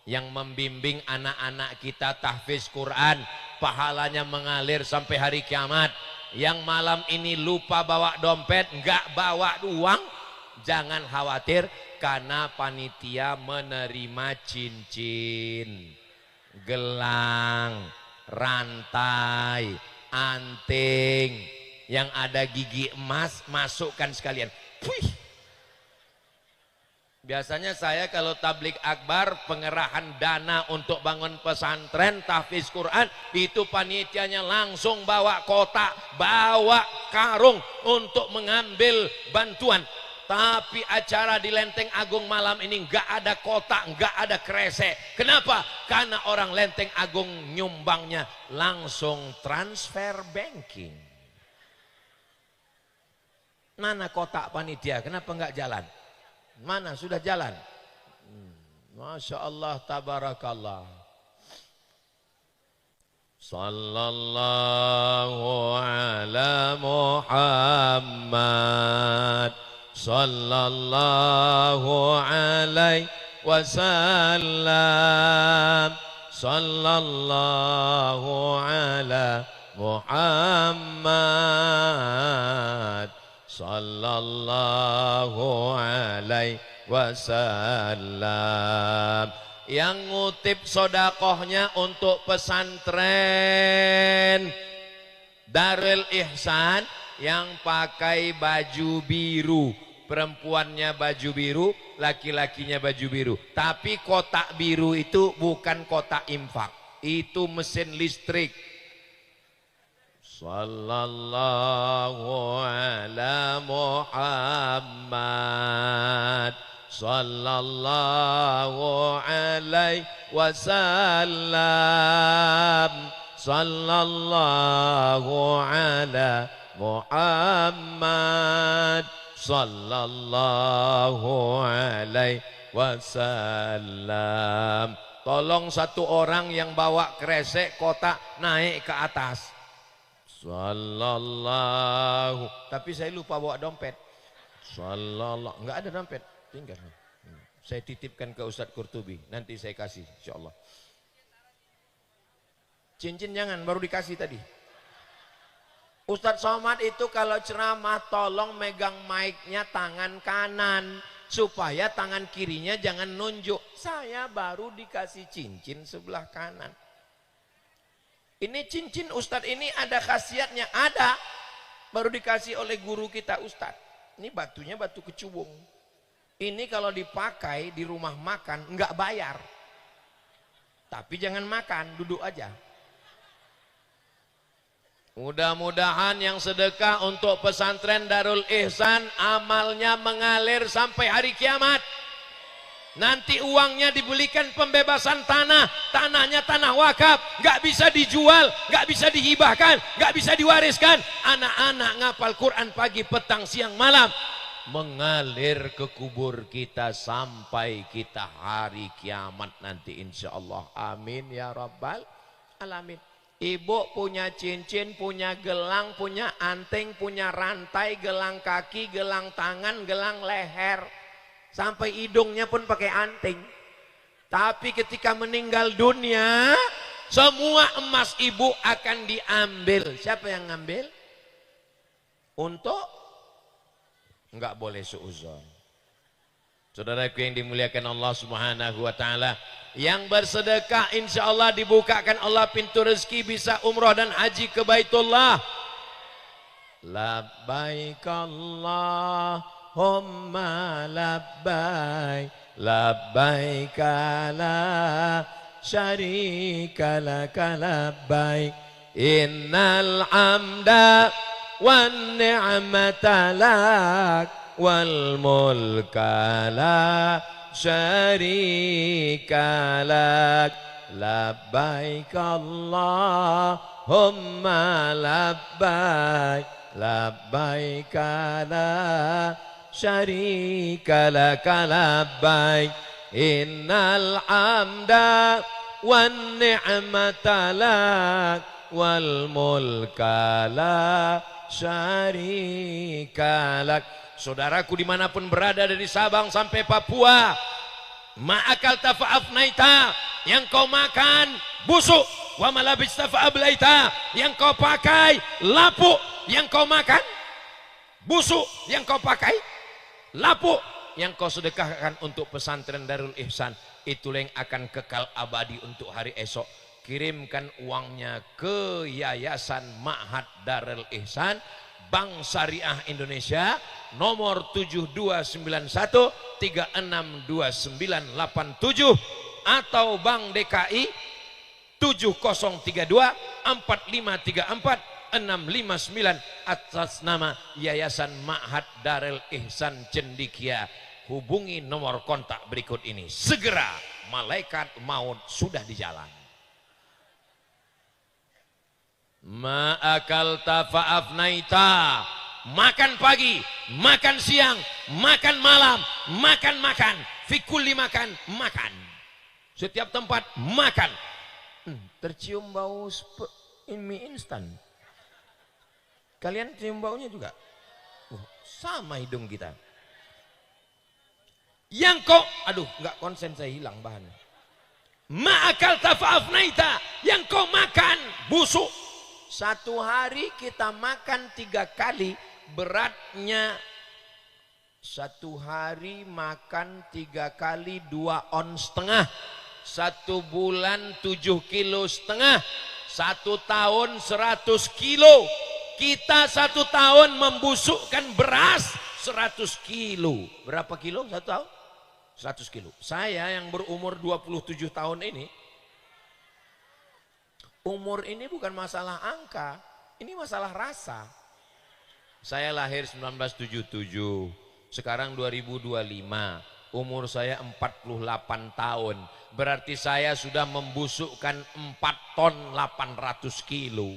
Yang membimbing anak-anak kita tahfiz Quran, pahalanya mengalir sampai hari kiamat. Yang malam ini lupa bawa dompet, nggak bawa uang, jangan khawatir karena panitia menerima cincin, gelang, rantai, anting yang ada gigi emas, masukkan sekalian. Wih. Biasanya saya kalau tablik akbar, pengerahan dana untuk bangun pesantren tahfiz Quran, itu panitianya langsung bawa kotak, bawa karung untuk mengambil bantuan. Tapi acara di Lenteng Agung malam ini nggak ada kotak, nggak ada kresek. Kenapa? Karena orang Lenteng Agung nyumbangnya langsung transfer banking. Mana kotak panitia? Kenapa nggak jalan? Mana sudah jalan? Masya Allah, tabarakallah. Sallallahu ala Muhammad, sallallahu alaihi wasallam, sallallahu ala Muhammad, sallallahu alaihi wasallam. Yang ngutip sodakohnya untuk pesantren Darul Ihsan yang pakai baju biru, perempuannya baju biru, laki-lakinya baju biru. Tapi kotak biru itu bukan kotak infak, itu mesin listrik. Sallallahu ala Muhammad, sallallahu alaihi wasallam, sallallahu ala Muhammad, sallallahu alaihi wasallam. Tolong satu orang yang bawa kresek kotak naik ke atas. Sallallahu. Tapi saya lupa bawa dompet. Sallallahu. Enggak ada dompet. Tinggal. Saya titipkan ke Ustadz Qurtubi. Nanti saya kasih insyaallah. Cincin jangan, baru dikasih tadi. Ustadz Somad itu kalau ceramah tolong megang mic-nya tangan kanan supaya tangan kirinya jangan nunjuk. Saya baru dikasih cincin sebelah kanan. Ini cincin Ustadz ini ada khasiatnya, ada. Baru dikasih oleh guru kita Ustadz. Ini batunya batu kecubung. Ini kalau dipakai di rumah makan enggak bayar. Tapi jangan makan, duduk aja. Mudah-mudahan yang sedekah untuk pesantren Darul Ihsan amalnya mengalir sampai hari kiamat. Nanti uangnya dibelikan pembebasan tanah, tanahnya tanah wakaf, nggak bisa dijual, nggak bisa dihibahkan, nggak bisa diwariskan. Anak-anak ngapal Quran pagi, petang, siang, malam. mengalir ke kubur kita sampai kita hari kiamat nanti insya Allah. Amin ya rabbal alamin. Ibu punya cincin, punya gelang, punya anting, punya rantai, gelang kaki, gelang tangan, gelang leher, sampai hidungnya pun pakai anting. Tapi ketika meninggal dunia, semua emas ibu akan diambil. Siapa yang ngambil? Untuk enggak boleh suuzon. Saudaraku yang dimuliakan Allah Subhanahu wa taala, yang bersedekah insya Allah dibukakan Allah pintu rezeki, bisa umroh dan haji ke Baitullah. Labbaik Allahumma labbaik, labbaik la syarika laka labbaik, innal hamda wan ni'mata lak wal mulka la syarika lak, labbaik Allahumma labbaik, labbaik la syarika lak labbaik, innal hamda wan ni'mata lak wal mulka la syarika lak. Saudaraku dimanapun berada dari Sabang sampai Papua, ma'akal tafa'afnaita, yang kau makan busuk, wa malabista fa'ablaita, yang kau pakai lapuk, yang kau makan busuk, yang kau pakai lapuk, yang kau sedekahkan untuk pesantren Darul Ihsan, itulah yang akan kekal abadi untuk hari esok. Kirimkan uangnya ke Yayasan Ma'had Darul Ihsan, Bank Syariah Indonesia, nomor 7291362987, atau Bank DKI 70324534 atas nama Yayasan Ma'had Darul Ihsan Cendikia. Hubungi nomor kontak berikut ini. Segera malaikat maut sudah di jalan. Ma'akal tafa'afnaita, makan pagi, makan siang, makan malam, makan, fikulli makan, setiap tempat makan. Tercium bau mie instan. Kalian cium baunya juga? Sama hidung kita. Yang kau, aduh nggak konsen, saya hilang bahannya. Ma'akal tafa'afnaita, yang kau makan busuk. Satu hari kita makan 3 kali, beratnya satu hari makan 3 kali 2,5 ons, 1 bulan 7,5 kilo, 1 tahun 100 kilo. Kita 1 tahun membusukkan beras 100 kilo. Berapa kilo 1 tahun? 100 kilo. Saya yang berumur 27 tahun ini, umur ini bukan masalah angka, ini masalah rasa. Saya lahir 1977, sekarang 2025, umur saya 48 tahun. Berarti saya sudah membusukkan 4 ton 800 kilo.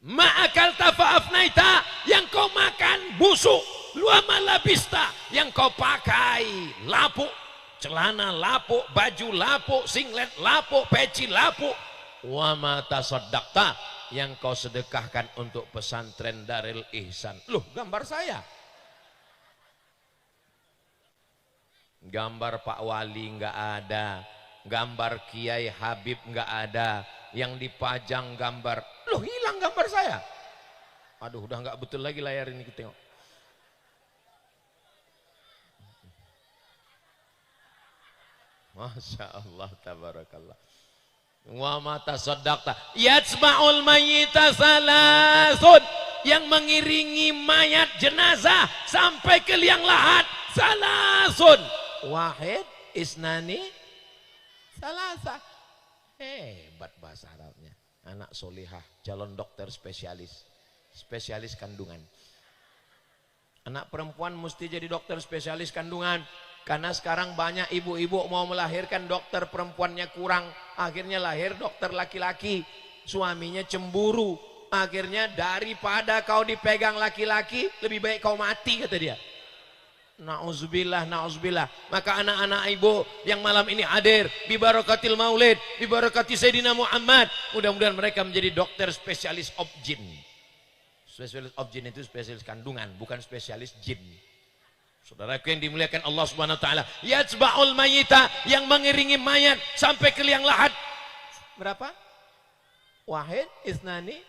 Ma'akal tafa'afnaita, yang kau makan busuk. Luama labista, yang kau pakai lapuk, celana lapuk, baju lapuk, singlet lapuk, peci lapuk. Wa ma tasaddaqta, yang kau sedekahkan untuk pesantren Darul Ihsan. Loh, gambar saya. Gambar Pak Wali nggak ada, gambar Kiai Habib nggak ada, yang dipajang gambar. Loh, hilang gambar saya. Aduh, udah nggak betul lagi layar ini, kita tengok. Masya Allah, tabarakallah. Wa mata sadaqta yatsma'ul mayyita salasun, yang mengiringi mayat jenazah sampai ke liang lahat salasun, wahid isnani salasa. Hebat bahasa Arabnya. Anak solihah, calon dokter spesialis kandungan. Anak perempuan mesti jadi dokter spesialis kandungan. Karena sekarang banyak ibu-ibu mau melahirkan, dokter perempuannya kurang, akhirnya lahir dokter laki-laki. Suaminya cemburu, akhirnya daripada kau dipegang laki-laki, lebih baik kau mati, kata dia. Na'udzubillah, na'udzubillah. Maka anak-anak ibu yang malam ini hadir bi barakatil maulid, bi barakati Sayyidina Muhammad, mudah-mudahan mereka menjadi dokter spesialis of jin. Spesialis of jin itu spesialis kandungan, bukan spesialis jin. Saudaraku yang dimuliakan Allah Subhanahu wa taala, yatsba'ul mayyita, yang mengiringi mayat sampai ke liang lahat. Berapa? Wahid, isnani,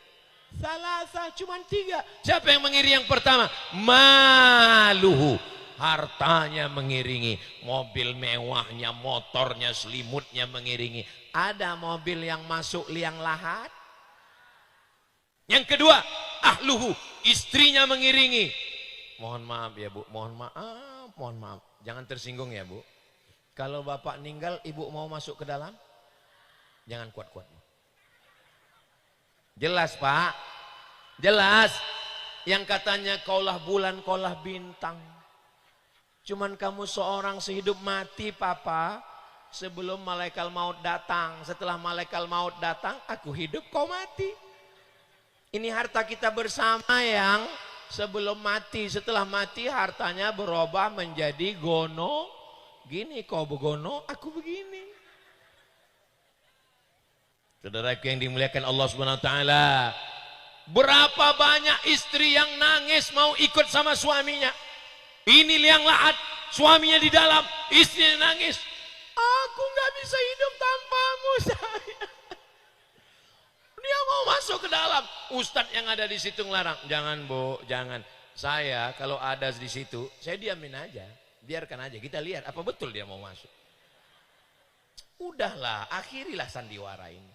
salasa, cuma 3. Siapa yang mengiringi yang pertama? Maluhu, hartanya mengiringi, mobil mewahnya, motornya, selimutnya mengiringi. Ada mobil yang masuk liang lahat. Yang kedua, ahluhu, istrinya mengiringi. Mohon maaf ya Bu, mohon maaf. Jangan tersinggung ya Bu. Kalau bapak meninggal, ibu mau masuk ke dalam? Jangan kuat-kuat. Jelas Pak, jelas. Yang katanya kaulah bulan, kaulah bintang. Cuman kamu seorang sehidup mati Papa. Sebelum malaikat maut datang. Setelah malaikat maut datang, aku hidup, kau mati. Ini harta kita bersama yang sebelum mati. Setelah mati hartanya berubah menjadi gono. Gini, kau begono, aku begini. Saudaraku yang dimuliakan Allah Subhanahu wa taala, berapa banyak istri yang nangis mau ikut sama suaminya. Ini liang lahat, suaminya di dalam, istrinya nangis. Aku nggak bisa hidup tanpamu sayang. Dia mau masuk ke dalam. Ustadz yang ada di situ ngelarang. Jangan Bu, jangan. Saya kalau ada di situ, saya diamin aja. Biarkan aja, kita lihat apa betul dia mau masuk. Udahlah, akhirilah sandiwara ini.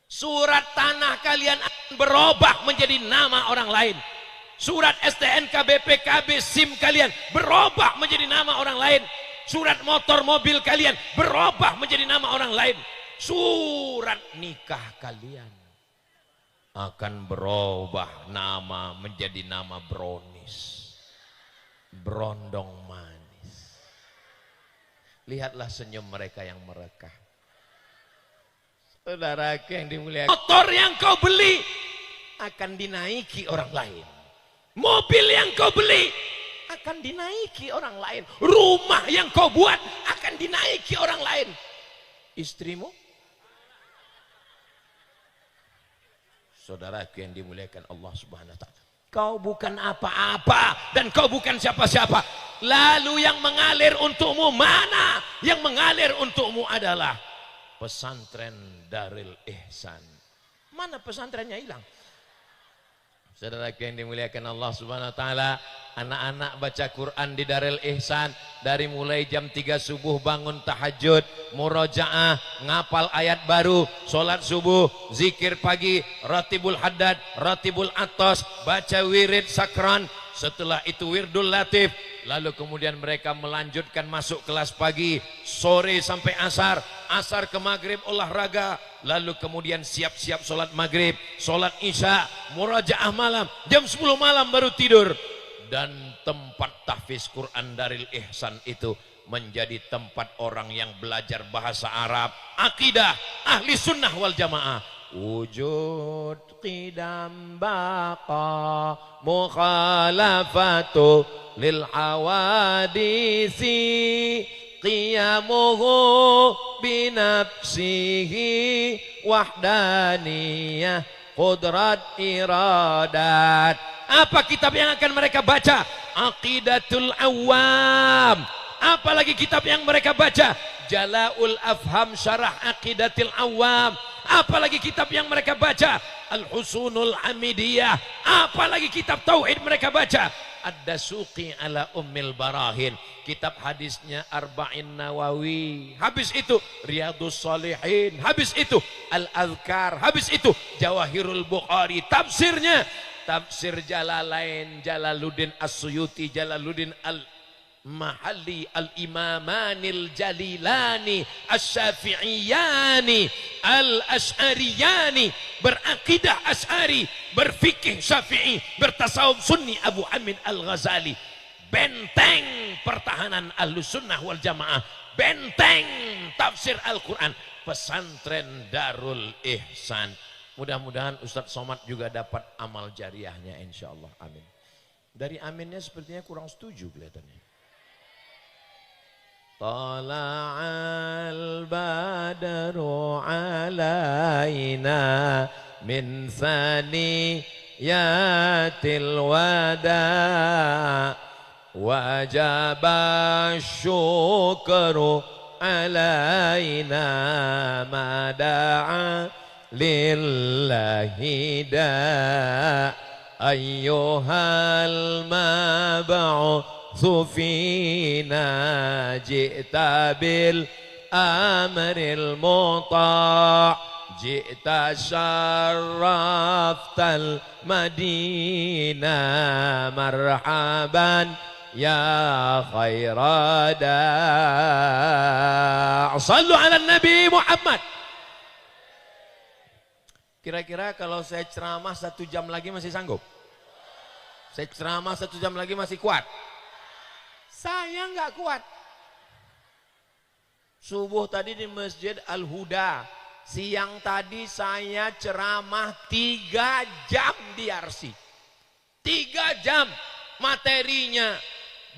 Surat tanah kalian akan berubah menjadi nama orang lain. Surat STNK, BPKB, SIM kalian berubah menjadi nama orang lain. Surat motor mobil kalian berubah menjadi nama orang lain. Surat nikah kalian akan berubah nama menjadi nama brownies, berondong manis. Lihatlah senyum mereka yang merekah. Saudaraku yang dimuliakan, motor yang kau beli akan dinaiki orang lain. Mobil yang kau beli akan dinaiki orang lain. Rumah yang kau buat akan dinaiki orang lain. Istrimu, saudaraku yang dimuliakan Allah Subhanahu wa taala, kau bukan apa-apa dan kau bukan siapa-siapa. Lalu yang mengalir untukmu mana? Yang mengalir untukmu adalah pesantren Darul Ihsan. Mana pesantrennya hilang? Saudaraku yang dimuliakan Allah Subhanahu wa taala, anak-anak baca Quran di Darul Ihsan dari mulai jam 3 subuh bangun tahajud, murojaah, ngapal ayat baru, sholat subuh, zikir pagi, ratibul haddad, ratibul atas, baca wirid sakran, setelah itu wirdul latif, lalu kemudian mereka melanjutkan masuk kelas pagi, sore sampai asar, asar ke maghrib olahraga, lalu kemudian siap-siap sholat maghrib, sholat isya, murajaah malam, jam 10 malam baru tidur. Dan tempat tahfiz Quran Darul Ihsan itu menjadi tempat orang yang belajar bahasa Arab, akidah, ahli sunnah wal jamaah. Wujud qidam baqa mukhalafatu lil hawadisi qiyamuhu binafsihi wahdaniyah qudrat iradat. Apa kitab yang akan mereka baca? Aqidatul Awam. Apalagi kitab yang mereka baca? Jala'ul Afham Syarah Aqidatil Awam. Apalagi kitab yang mereka baca? Al-Husunul Hamidiyah. Apalagi kitab tauhid mereka baca? Ad-Dasuqi ala Ummil Barahin. Kitab hadisnya Arba'in Nawawi. Habis itu Riyadus Salihin. Habis itu Al-Azkar. Habis itu Jawahirul Bukhari. Tafsirnya Tafsir Jalalain, Jalaluddin As-Suyuti, Jalaluddin Al-Mahalli, Al-Imamanil Jalilani, As-Syafi'iyani, Al-Ash'ariyani, berakidah Ash'ari, berfikih Syafi'i, bertasawuf Sunni Abu Hamid Al-Ghazali. Benteng pertahanan Ahlus Sunnah wal Jamaah, benteng tafsir Al-Quran, pesantren Darul Ihsan. Mudah-mudahan Ustadz Somad juga dapat amal jariahnya, insya Allah. Amin. Dari aminnya sepertinya kurang setuju kelihatannya. Tala'al badru alaina min thaniyatil wada' wajaba syukru alaina mada'a lillahi da' ayyuhal mab'utsu fina ji'ta bil amril muta' ji'ta syarraftal madinah marhaban ya khairada. Sallu ala Nabi Muhammad. Kira-kira kalau saya ceramah 1 jam lagi masih sanggup? Saya ceramah 1 jam lagi masih kuat? Saya nggak kuat. Subuh tadi di Masjid Al-Huda, siang tadi saya ceramah 3 jam di RC. 3 jam materinya,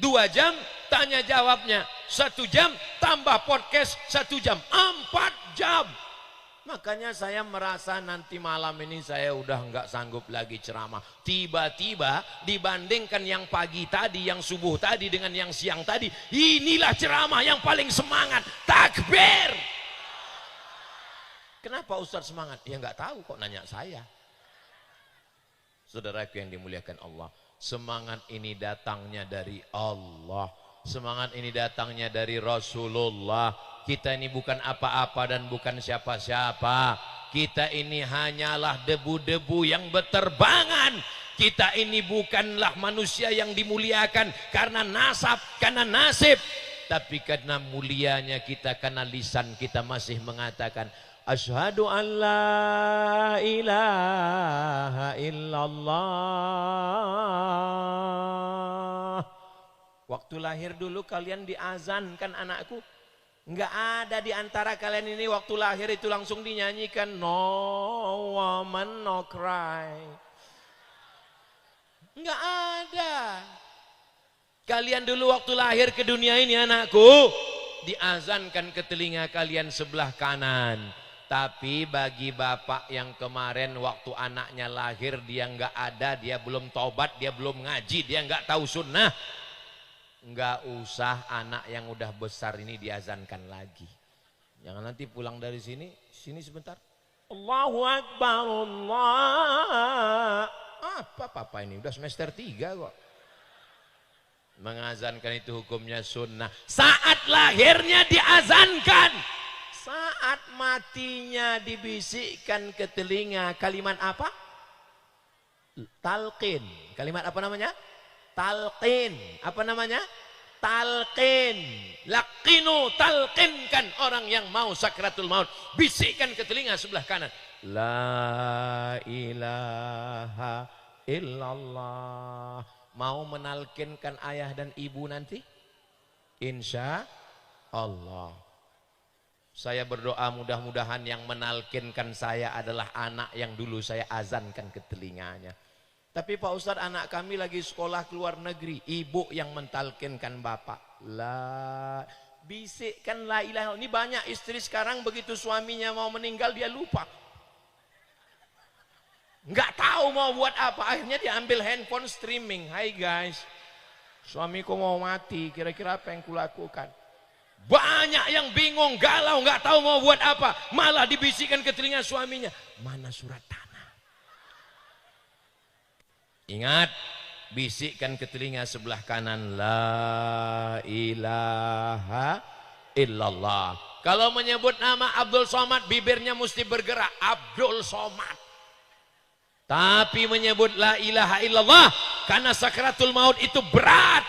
2 jam tanya jawabnya, 1 jam tambah podcast 1 jam, 4 jam. Makanya saya merasa nanti malam ini saya udah nggak sanggup lagi ceramah. Tiba-tiba dibandingkan yang pagi tadi, yang subuh tadi dengan yang siang tadi, inilah ceramah yang paling semangat. Takbir. Kenapa Ustadz semangat? Ya nggak tahu kok nanya saya. Saudaraku yang dimuliakan Allah, semangat ini datangnya dari Allah. Semangat ini datangnya dari Rasulullah. Kita ini bukan apa-apa dan bukan siapa-siapa. Kita ini hanyalah debu-debu yang berterbangan. Kita ini bukanlah manusia yang dimuliakan karena nasab, karena nasib. Tapi karena mulianya kita, karena lisan kita masih mengatakan asyhadu an la ilaha illallah. Waktu lahir dulu kalian diazankan anakku. Enggak ada di antara kalian ini waktu lahir itu langsung dinyanyikan no woman no cry. Enggak ada. Kalian dulu waktu lahir ke dunia ini anakku, diazankan ke telinga kalian sebelah kanan. Tapi bagi bapak yang kemarin waktu anaknya lahir dia enggak ada, dia belum taubat, dia belum ngaji, dia enggak tahu sunnah. Enggak usah anak yang udah besar ini diazankan lagi. Jangan nanti pulang dari sini sebentar. Allahu Akbar Allah. Apa ini udah semester 3 kok. Mengazankan itu hukumnya sunnah. Saat lahirnya diazankan. Saat matinya dibisikkan ke telinga kalimat apa? Talqin. Kalimat apa namanya? Talqin. Apa namanya? Talqin. Laqinu, talqinkan orang yang mau sakratul maut. Bisikkan ke telinga sebelah kanan. La ilaha illallah. Mau menalkinkan ayah dan ibu nanti? Insya Allah. Saya berdoa mudah-mudahan yang menalkinkan saya adalah anak yang dulu saya azankan ke telinganya. Tapi Pak Ustadz, anak kami lagi sekolah ke luar negeri, ibu yang mentalkinkan bapak. Bisikkan la ilaha. Ini banyak istri sekarang begitu suaminya mau meninggal dia lupa. Nggak tahu mau buat apa, akhirnya diambil handphone streaming. Hai guys, suamiku mau mati, kira-kira apa yang kulakukan? Banyak yang bingung, galau, nggak tahu mau buat apa, malah dibisikkan ke telinga suaminya, mana surat tanah? Ingat, bisikkan ke telinga sebelah kanan, la ilaha illallah. Kalau menyebut nama Abdul Somad, bibirnya mesti bergerak, Abdul Somad. Tapi menyebut la ilaha illallah, karena sakratul maut itu berat,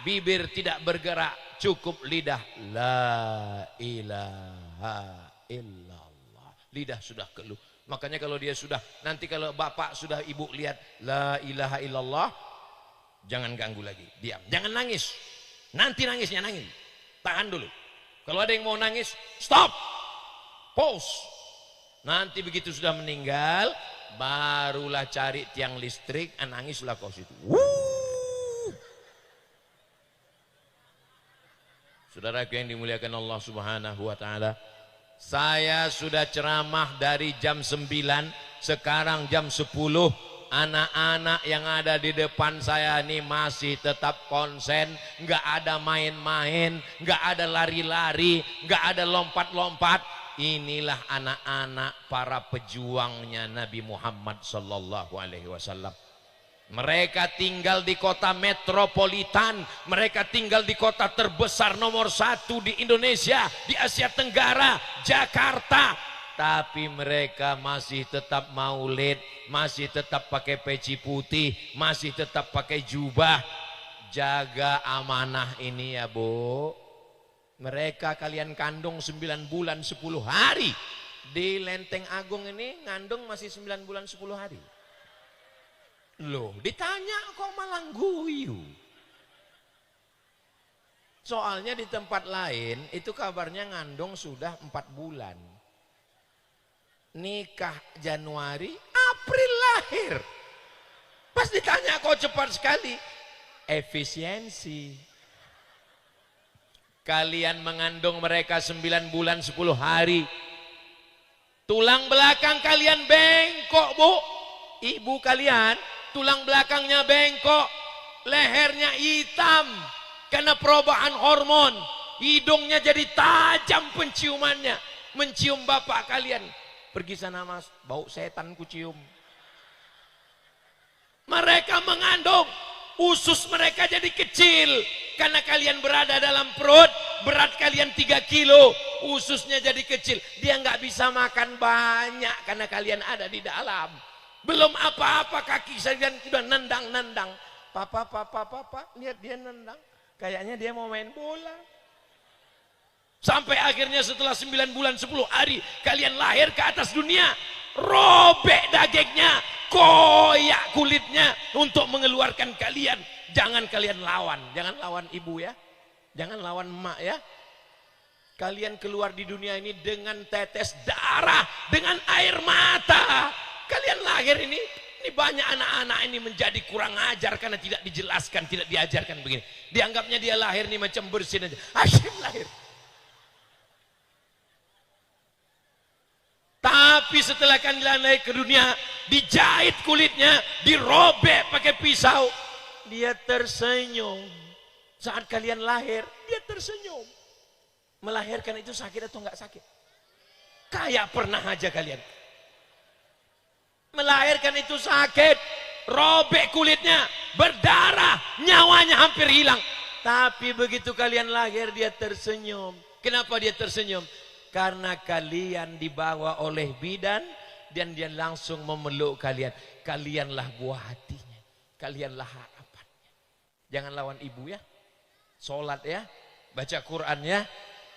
bibir tidak bergerak, cukup lidah, la ilaha illallah. Lidah sudah keluh. Makanya kalau dia sudah, nanti kalau bapak sudah ibu lihat la ilaha illallah, jangan ganggu lagi, diam, jangan nangis. Nanti nangisnya nangis, tahan dulu. Kalau ada yang mau nangis, stop, pause. Nanti begitu sudah meninggal, barulah cari tiang listrik, nangislah kau situ. Saudaraku yang dimuliakan Allah Subhanahu wa taala, saya sudah ceramah dari jam 9, sekarang jam 10. Anak-anak yang ada di depan saya ini masih tetap konsen, nggak ada main-main, nggak ada lari-lari, nggak ada lompat-lompat. Inilah anak-anak para pejuangnya Nabi Muhammad sallallahu alaihi wasallam. Mereka tinggal di kota metropolitan, mereka tinggal di kota terbesar nomor 1 di Indonesia, di Asia Tenggara, Jakarta. Tapi mereka masih tetap maulid, masih tetap pakai peci putih, masih tetap pakai jubah. Jaga amanah ini ya Bu. Mereka kalian kandung 9 bulan 10 hari. Di Lenteng Agung ini ngandung masih 9 bulan 10 hari. Loh, ditanya kok malah guyu. Soalnya di tempat lain itu kabarnya ngandung sudah 4 bulan. Nikah Januari, April lahir. Pas ditanya kok cepat sekali. Efisiensi. Kalian mengandung mereka 9 bulan 10 hari. Tulang belakang kalian bengkok Bu. Ibu kalian tulang belakangnya bengkok, lehernya hitam karena perubahan hormon. Hidungnya jadi tajam penciumannya, mencium bapak kalian. Pergi sana Mas, bau setan kucium. Mereka mengandung, usus mereka jadi kecil karena kalian berada dalam perut. Berat kalian 3 kilo, ususnya jadi kecil. Dia nggak bisa makan banyak karena kalian ada di dalam. Belum apa-apa kaki kalian sudah nendang-nendang. Papa, lihat dia nendang. Kayaknya dia mau main bola. Sampai akhirnya setelah 9 bulan 10 hari kalian lahir ke atas dunia, robek dagingnya, koyak kulitnya untuk mengeluarkan kalian. Jangan kalian lawan, jangan lawan ibu ya, jangan lawan emak ya. Kalian keluar di dunia ini dengan tetes darah, dengan air mata. Kalian lahir ini banyak anak-anak ini menjadi kurang ajar karena tidak dijelaskan, tidak diajarkan begini. Dianggapnya dia lahir nih macam bersin aja. Hashim lahir. Tapi setelah kalian naik ke dunia, dijahit kulitnya, dirobek pakai pisau, dia tersenyum. Saat kalian lahir, dia tersenyum. Melahirkan itu sakit atau enggak sakit? Kayak pernah aja kalian. Melahirkan itu sakit, robek kulitnya, berdarah, nyawanya hampir hilang. Tapi begitu kalian lahir, dia tersenyum. Kenapa dia tersenyum? Karena kalian dibawa oleh bidan dan dia langsung memeluk kalian. Kalianlah buah hatinya, kalianlah harapannya. Jangan lawan ibu ya. Sholat ya, baca Quran ya.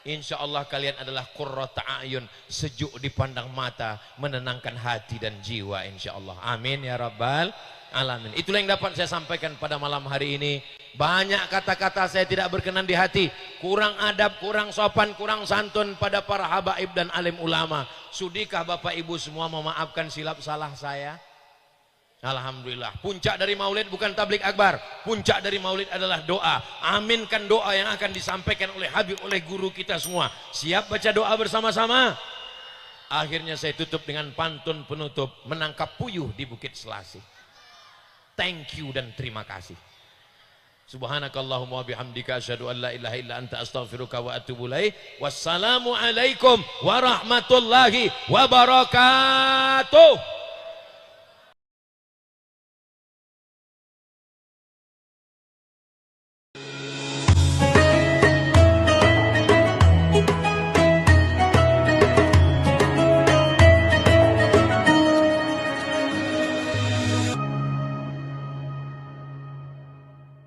Insya Allah kalian adalah qurrata a'yun, sejuk dipandang mata, menenangkan hati dan jiwa insya Allah. Amin ya rabbal alamin. Itulah yang dapat saya sampaikan pada malam hari ini. Banyak kata-kata saya tidak berkenan di hati, kurang adab, kurang sopan, kurang santun pada para habaib dan alim ulama. Sudikah Bapak Ibu semua memaafkan silap salah saya? Alhamdulillah. Puncak dari maulid bukan tablik akbar, puncak dari maulid adalah doa. Aminkan doa yang akan disampaikan oleh Habib, oleh guru kita semua. Siap baca doa bersama-sama? Akhirnya saya tutup dengan pantun penutup, menangkap puyuh di Bukit Selasih. Thank you dan terima kasih. Subhanakallahumma bihamdika asyhadu an la ilaha illa anta astaghfiruka wa atubu ilaik. Wassalamu alaikum warahmatullahi wabarakatuh.